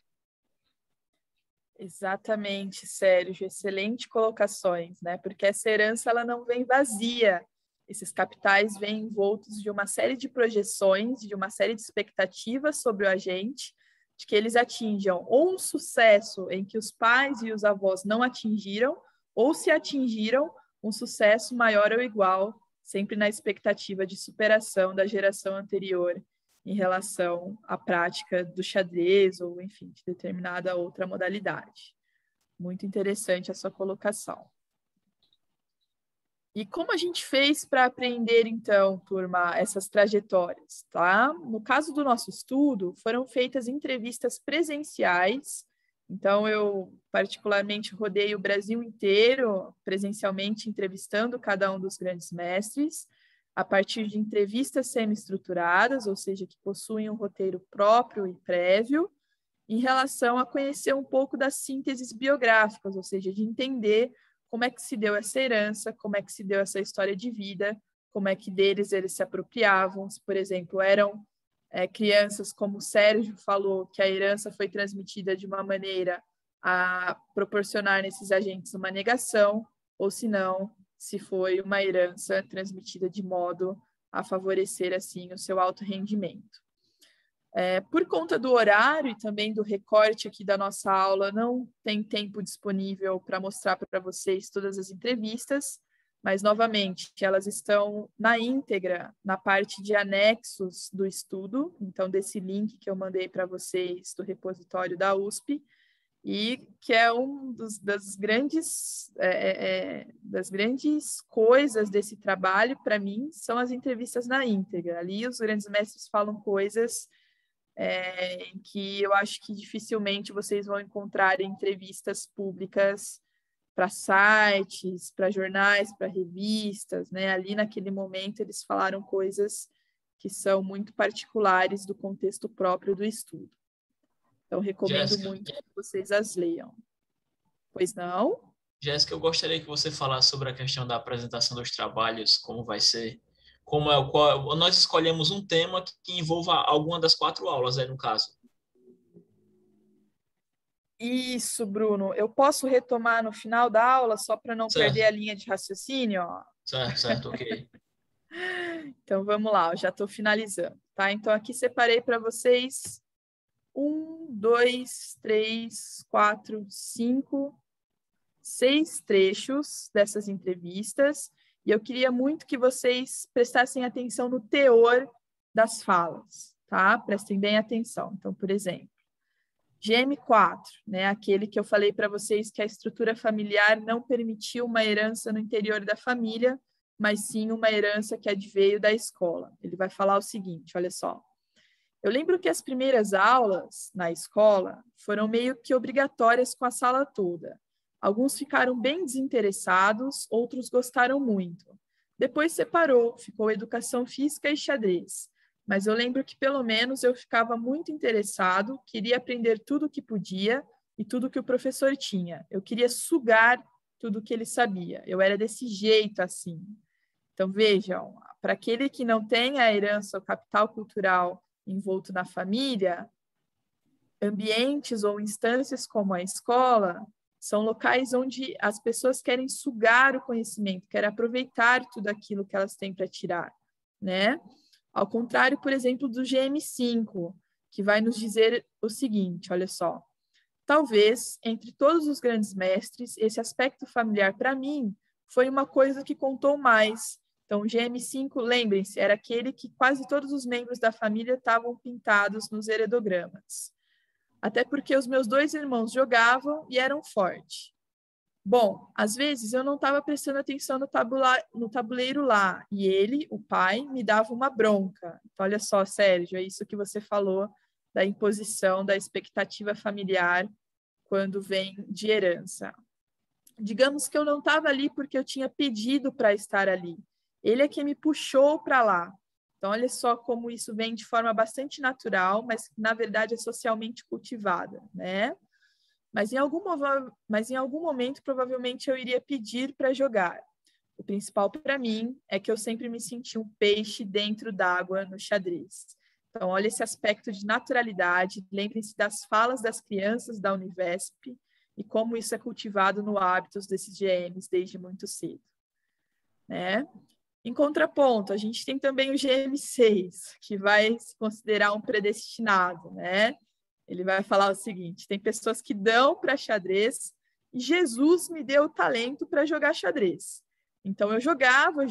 Exatamente, Sérgio. Excelente colocações, né? Porque essa herança ela não vem vazia. Esses capitais vêm envoltos de uma série de projeções, de uma série de expectativas sobre o agente, de que eles atinjam ou um sucesso em que os pais e os avós não atingiram, ou se atingiram, um sucesso maior ou igual, sempre na expectativa de superação da geração anterior em relação à prática do xadrez ou, enfim, de determinada outra modalidade. Muito interessante a sua colocação. E como a gente fez para aprender, então, turma, essas trajetórias, tá? No caso do nosso estudo, foram feitas entrevistas presenciais. Então, eu particularmente rodei o Brasil inteiro, presencialmente, entrevistando cada um dos grandes mestres, a partir de entrevistas semi-estruturadas, ou seja, que possuem um roteiro próprio e prévio, em relação a conhecer um pouco das sínteses biográficas, ou seja, de entender como é que se deu essa herança, como é que se deu essa história de vida, como é que deles eles se apropriavam, se, por exemplo, eram crianças, como o Sérgio falou, que a herança foi transmitida de uma maneira a proporcionar nesses agentes uma negação, ou se não, se foi uma herança transmitida de modo a favorecer, assim, o seu alto rendimento. Por conta do horário e também do recorte aqui da nossa aula, não tem tempo disponível para mostrar para vocês todas as entrevistas, mas, novamente, elas estão na íntegra, na parte de anexos do estudo, então, desse link que eu mandei para vocês do repositório da USP, e que é das grandes coisas desse trabalho, para mim, são as entrevistas na íntegra. Ali, os grandes mestres falam coisas em que eu acho que dificilmente vocês vão encontrar entrevistas públicas para sites, para jornais, para revistas, né? Ali naquele momento eles falaram coisas que são muito particulares do contexto próprio do estudo. Então, recomendo muito que vocês as leiam. Pois não?
Jéssica, eu gostaria que você falasse sobre a questão da apresentação dos trabalhos, como vai ser. Nós escolhemos um tema que envolva alguma das 4 aulas, no caso.
Isso, Bruno. Eu posso retomar no final da aula, só para não perder a linha de raciocínio?
Certo, ok.
Então, vamos lá, eu já estou finalizando, tá? Então, aqui separei para vocês 1, 2, 3, 4, 5, 6 trechos dessas entrevistas, e eu queria muito que vocês prestassem atenção no teor das falas, tá? Prestem bem atenção. Então, por exemplo, GM4, né? Aquele que eu falei para vocês que a estrutura familiar não permitiu uma herança no interior da família, mas sim uma herança que adveio da escola. Ele vai falar o seguinte, olha só. Eu lembro que as primeiras aulas na escola foram meio que obrigatórias com a sala toda. Alguns ficaram bem desinteressados, outros gostaram muito. Depois separou, ficou educação física e xadrez. Mas eu lembro que pelo menos eu ficava muito interessado, queria aprender tudo o que podia e tudo que o professor tinha. Eu queria sugar tudo o que ele sabia. Eu era desse jeito assim. Então vejam, para aquele que não tem a herança, o capital cultural envolto na família, ambientes ou instâncias como a escola são locais onde as pessoas querem sugar o conhecimento, querem aproveitar tudo aquilo que elas têm para tirar, né? Ao contrário, por exemplo, do GM5, que vai nos dizer o seguinte, olha só. Talvez, entre todos os grandes mestres, esse aspecto familiar, para mim, foi uma coisa que contou mais. Então, o GM5, lembrem-se, era aquele que quase todos os membros da família estavam pintados nos heredogramas. Até porque os meus 2 irmãos jogavam e eram fortes. Bom, às vezes eu não estava prestando atenção no tabuleiro lá, e ele, o pai, me dava uma bronca. Então, olha só, Sérgio, é isso que você falou da imposição da expectativa familiar quando vem de herança. Digamos que eu não estava ali porque eu tinha pedido para estar ali. Ele é quem me puxou para lá. Então, olha só como isso vem de forma bastante natural, mas que, na verdade, é socialmente cultivada, né? mas em algum momento provavelmente eu iria pedir para jogar. O principal para mim é que eu sempre me senti um peixe dentro d'água no xadrez. Então, olha esse aspecto de naturalidade, lembrem-se das falas das crianças da Univesp e como isso é cultivado no hábitos desses GMs desde muito cedo, né? Em contraponto, a gente tem também o GM6, que vai se considerar um predestinado, né? Ele vai falar o seguinte: tem pessoas que dão para xadrez e Jesus me deu o talento para jogar xadrez. Então, eu jogava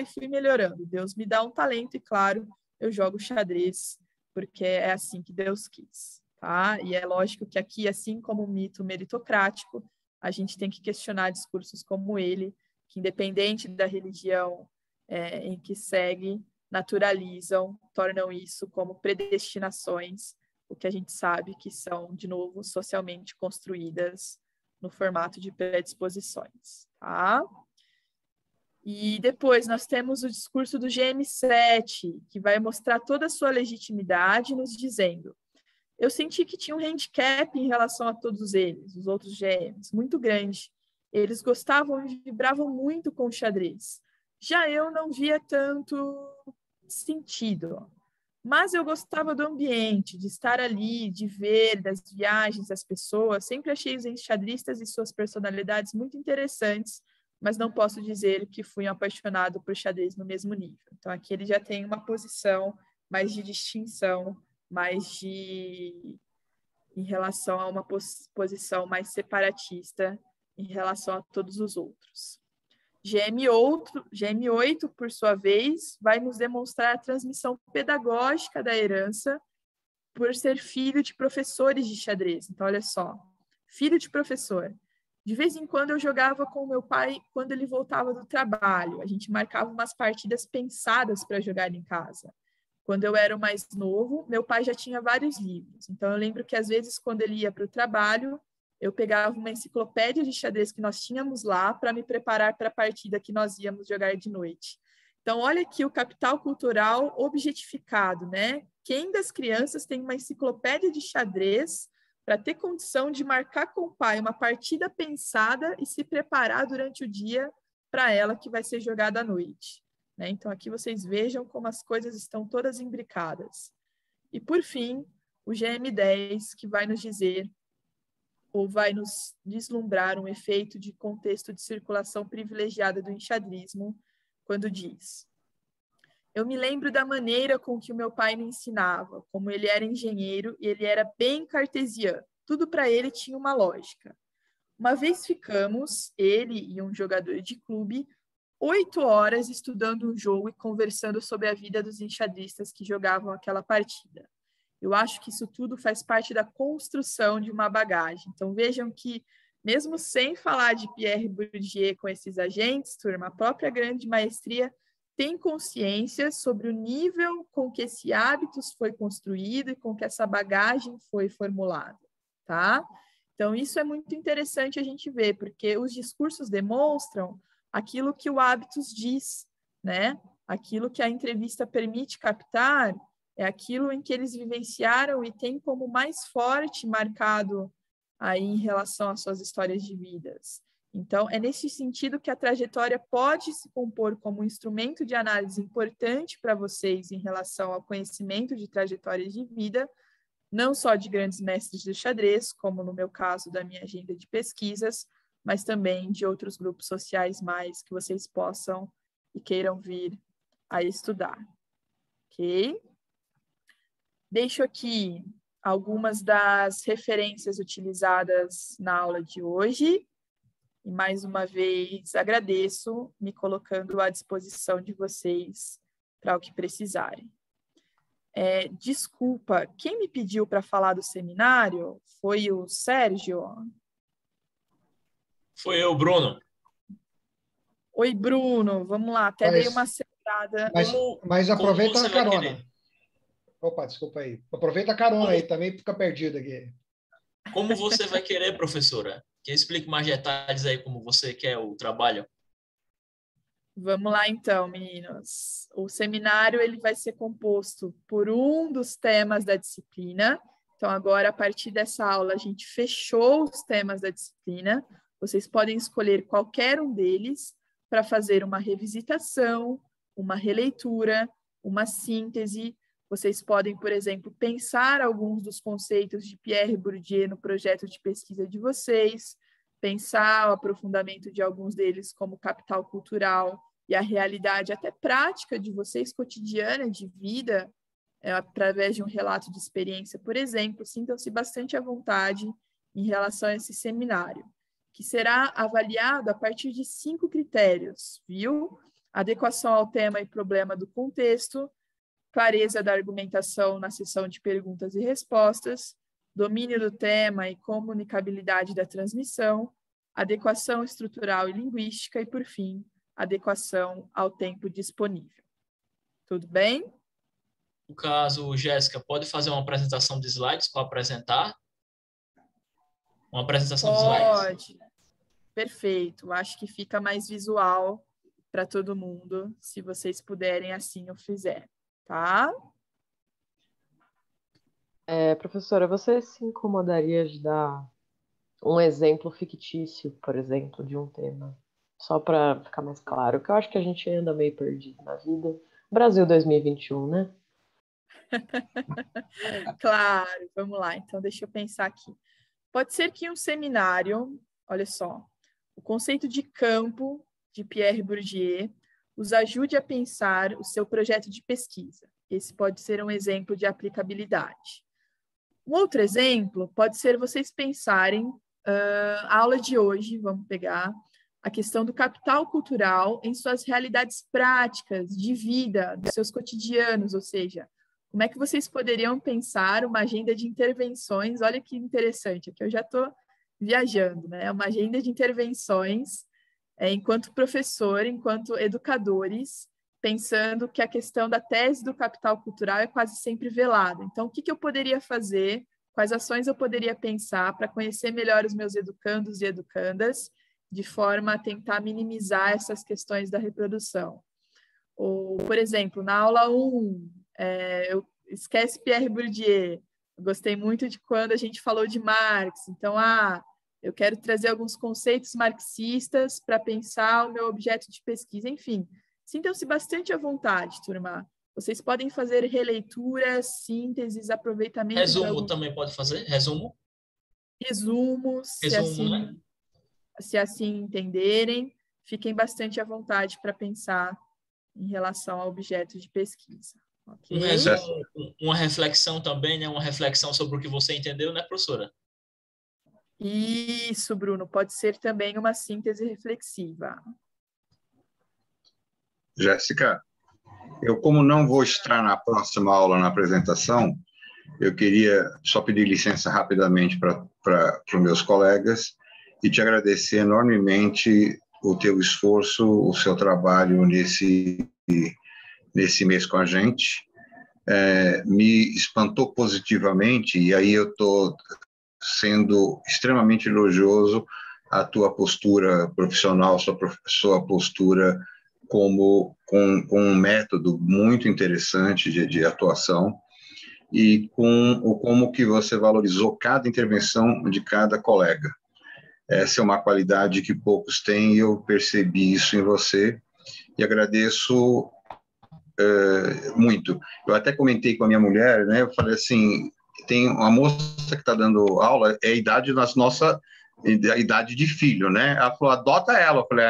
e fui melhorando. Deus me dá um talento e, claro, eu jogo xadrez, porque é assim que Deus quis, tá? E é lógico que aqui, assim como o mito meritocrático, a gente tem que questionar discursos como ele, que, independente da religião em que segue, naturalizam, tornam isso como predestinações, o que a gente sabe que são, de novo, socialmente construídas no formato de predisposições, tá? E depois nós temos o discurso do GM7, que vai mostrar toda a sua legitimidade, nos dizendo: eu senti que tinha um handicap em relação a todos eles, os outros GMs, muito grande. Eles gostavam e vibravam muito com o xadrez. Já eu não via tanto sentido. Mas eu gostava do ambiente, de estar ali, de ver, das viagens das pessoas. Sempre achei os enxadristas e suas personalidades muito interessantes, mas não posso dizer que fui um apaixonado por xadrez no mesmo nível. Então, aqui ele já tem uma posição mais de distinção, em relação a uma posição mais separatista em relação a todos os outros. GM8, por sua vez, vai nos demonstrar a transmissão pedagógica da herança por ser filho de professores de xadrez. Então, olha só, filho de professor. De vez em quando eu jogava com meu pai quando ele voltava do trabalho. A gente marcava umas partidas pensadas para jogar em casa. Quando eu era o mais novo, meu pai já tinha vários livros. Então, eu lembro que, às vezes, quando ele ia para o trabalho, eu pegava uma enciclopédia de xadrez que nós tínhamos lá para me preparar para a partida que nós íamos jogar de noite. Então, olha aqui o capital cultural objetificado, né? Quem das crianças tem uma enciclopédia de xadrez para ter condição de marcar com o pai uma partida pensada e se preparar durante o dia para ela que vai ser jogada à noite, né? Então, aqui vocês vejam como as coisas estão todas imbricadas. E, por fim, o GM10, que vai nos dizer, ou vai nos deslumbrar um efeito de contexto de circulação privilegiada do enxadrismo, quando diz: eu me lembro da maneira com que o meu pai me ensinava, como ele era engenheiro e ele era bem cartesiano. Tudo para ele tinha uma lógica. Uma vez ficamos, ele e um jogador de clube, 8 horas estudando um jogo e conversando sobre a vida dos enxadristas que jogavam aquela partida. Eu acho que isso tudo faz parte da construção de uma bagagem. Então, vejam que, mesmo sem falar de Pierre Bourdieu com esses agentes, turma, a própria grande maestria tem consciência sobre o nível com que esse hábito foi construído e com que essa bagagem foi formulada, tá? Então, isso é muito interessante a gente ver, porque os discursos demonstram aquilo que o hábitos diz, né? Aquilo que a entrevista permite captar é aquilo em que eles vivenciaram e tem como mais forte marcado aí em relação às suas histórias de vidas. Então, é nesse sentido que a trajetória pode se compor como um instrumento de análise importante para vocês em relação ao conhecimento de trajetórias de vida, não só de grandes mestres do xadrez, como no meu caso da minha agenda de pesquisas, mas também de outros grupos sociais mais que vocês possam e queiram vir a estudar. Ok? Deixo aqui algumas das referências utilizadas na aula de hoje e, mais uma vez, agradeço me colocando à disposição de vocês para o que precisarem. Desculpa, quem me pediu para falar do seminário foi o Sérgio?
Foi eu, Bruno.
Oi, Bruno, vamos lá, até dei uma acelerada.
Mas aproveita a carona. Opa, desculpa aí. Aproveita a carona aí, também fica perdido aqui.
Como você vai querer, professora? Que explique mais detalhes aí como você quer o trabalho.
Vamos lá então, meninos. O seminário ele vai ser composto por um dos temas da disciplina, Então, agora, a partir dessa aula, a gente fechou os temas da disciplina. Vocês podem escolher qualquer um deles para fazer uma revisitação, uma releitura, uma síntese. Vocês podem, por exemplo, pensar alguns dos conceitos de Pierre Bourdieu no projeto de pesquisa de vocês, pensar o aprofundamento de alguns deles como capital cultural e a realidade até prática de vocês, cotidiana, de vida, através de um relato de experiência, por exemplo. Sintam-se bastante à vontade em relação a esse seminário, que será avaliado a partir de 5 critérios, viu? Adequação ao tema e problema do contexto, clareza da argumentação na sessão de perguntas e respostas, domínio do tema e comunicabilidade da transmissão, adequação estrutural e linguística e, por fim, adequação ao tempo disponível. Tudo bem?
No caso, Jéssica, pode fazer uma apresentação de slides para apresentar? Uma apresentação de slides?
Pode. Perfeito. Acho que fica mais visual para todo mundo, se vocês puderem assim o fizer, tá?
Professora, você se incomodaria de dar um exemplo fictício, por exemplo, de um tema? Só para ficar mais claro, que eu acho que a gente anda meio perdido na vida. Brasil 2021, né?
Claro, vamos lá. Então, deixa eu pensar aqui. Pode ser que um seminário, olha só, o conceito de campo de Pierre Bourdieu os ajude a pensar o seu projeto de pesquisa. Esse pode ser um exemplo de aplicabilidade. Um outro exemplo pode ser vocês pensarem a aula de hoje, vamos pegar a questão do capital cultural em suas realidades práticas, de vida, dos seus cotidianos, ou seja, como é que vocês poderiam pensar uma agenda de intervenções? Olha que interessante, aqui eu já estou viajando, né? Uma agenda de intervenções enquanto professor, enquanto educadores, pensando que a questão da tese do capital cultural é quase sempre velada. Então, o que eu poderia fazer? Quais ações eu poderia pensar para conhecer melhor os meus educandos e educandas, de forma a tentar minimizar essas questões da reprodução? Ou, por exemplo, na aula 1, esquece Pierre Bourdieu. Eu gostei muito de quando a gente falou de Marx. Então, eu quero trazer alguns conceitos marxistas para pensar o meu objeto de pesquisa. Enfim, sintam-se bastante à vontade, turma. Vocês podem fazer releituras, sínteses, aproveitamento...
Resumo também pode fazer? Resumo?
Resumos,
né?
Se assim entenderem. Fiquem bastante à vontade para pensar em relação ao objeto de pesquisa. Okay?
Um resumo, uma reflexão também, né? Uma reflexão sobre o que você entendeu, né, professora?
Isso, Bruno. Pode ser também uma síntese reflexiva.
Jéssica, eu, como não vou estar na próxima aula na apresentação, eu queria só pedir licença rapidamente para os meus colegas e te agradecer enormemente o teu esforço, o seu trabalho nesse mês com a gente. Me espantou positivamente, e aí eu estou sendo extremamente elogioso a tua postura profissional, sua postura com um método muito interessante de atuação, e como que você valorizou cada intervenção de cada colega. Essa é uma qualidade que poucos têm, e eu percebi isso em você, e agradeço muito. Eu até comentei com a minha mulher, né? Eu falei assim, tem uma moça que está dando aula, é a idade a idade de filho, né? Ela falou, adota ela. Eu falei,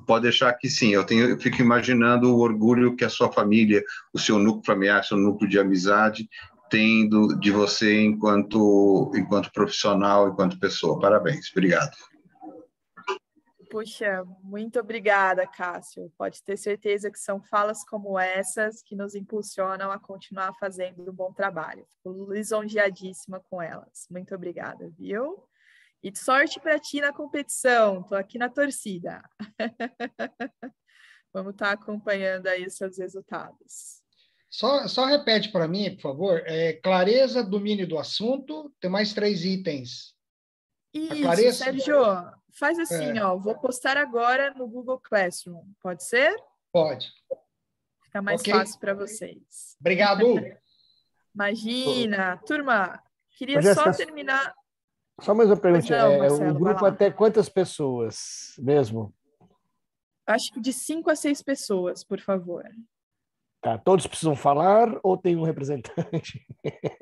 pode deixar que sim. Eu fico imaginando o orgulho que a sua família, o seu núcleo familiar, seu núcleo de amizade tem de você enquanto profissional, enquanto pessoa. Parabéns. Obrigado.
Puxa, muito obrigada, Cássio. Pode ter certeza que são falas como essas que nos impulsionam a continuar fazendo um bom trabalho. Fico lisonjeadíssima com elas. Muito obrigada, viu? E sorte para ti na competição. Estou aqui na torcida. Vamos estar acompanhando aí os seus resultados.
Só repete para mim, por favor. Clareza, domínio do assunto. Tem mais 3 itens.
Isso, Sérgio. Faz assim, vou postar agora no Google Classroom. Pode ser?
Pode.
Fica mais fácil para vocês.
Obrigado.
Imagina. Turma, Queria
Jéssica,
só terminar...
Só mais uma pergunta.
Não, Marcelo,
o grupo até quantas pessoas mesmo?
Acho que de 5 a 6 pessoas, por favor.
Tá, todos precisam falar ou tem um representante?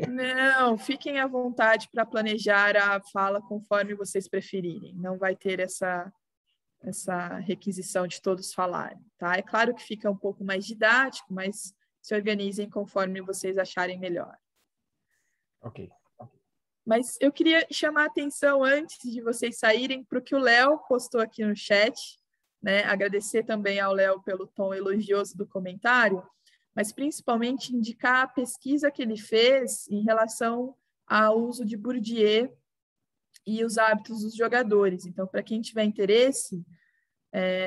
Não, fiquem à vontade para planejar a fala conforme vocês preferirem. Não vai ter essa requisição de todos falarem, tá? É claro que fica um pouco mais didático, mas se organizem conforme vocês acharem melhor.
Ok.
Mas eu queria chamar a atenção antes de vocês saírem para o que o Léo postou aqui no chat, né? Agradecer também ao Léo pelo tom elogioso do comentário, mas principalmente indicar a pesquisa que ele fez em relação ao uso de Bourdieu e os hábitos dos jogadores. Então, para quem tiver interesse,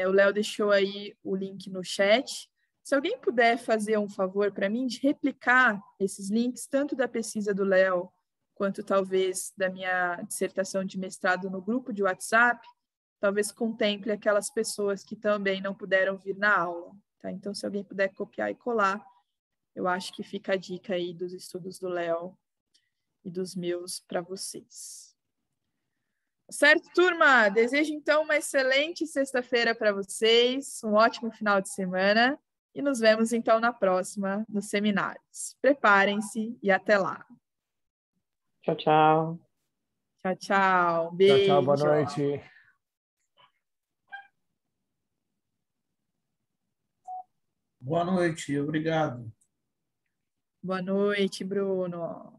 o Léo deixou aí o link no chat. Se alguém puder fazer um favor para mim de replicar esses links, tanto da pesquisa do Léo, quanto talvez da minha dissertação de mestrado no grupo de WhatsApp, talvez contemple aquelas pessoas que também não puderam vir na aula. Tá? Então, se alguém puder copiar e colar, eu acho que fica a dica aí dos estudos do Léo e dos meus para vocês. Certo, turma? Desejo, então, uma excelente sexta-feira para vocês, um ótimo final de semana e nos vemos, então, na próxima, nos seminários. Preparem-se e até lá.
Tchau, tchau.
Tchau, tchau. Beijo.
Tchau, boa noite.
Boa noite, obrigado.
Boa noite, Bruno.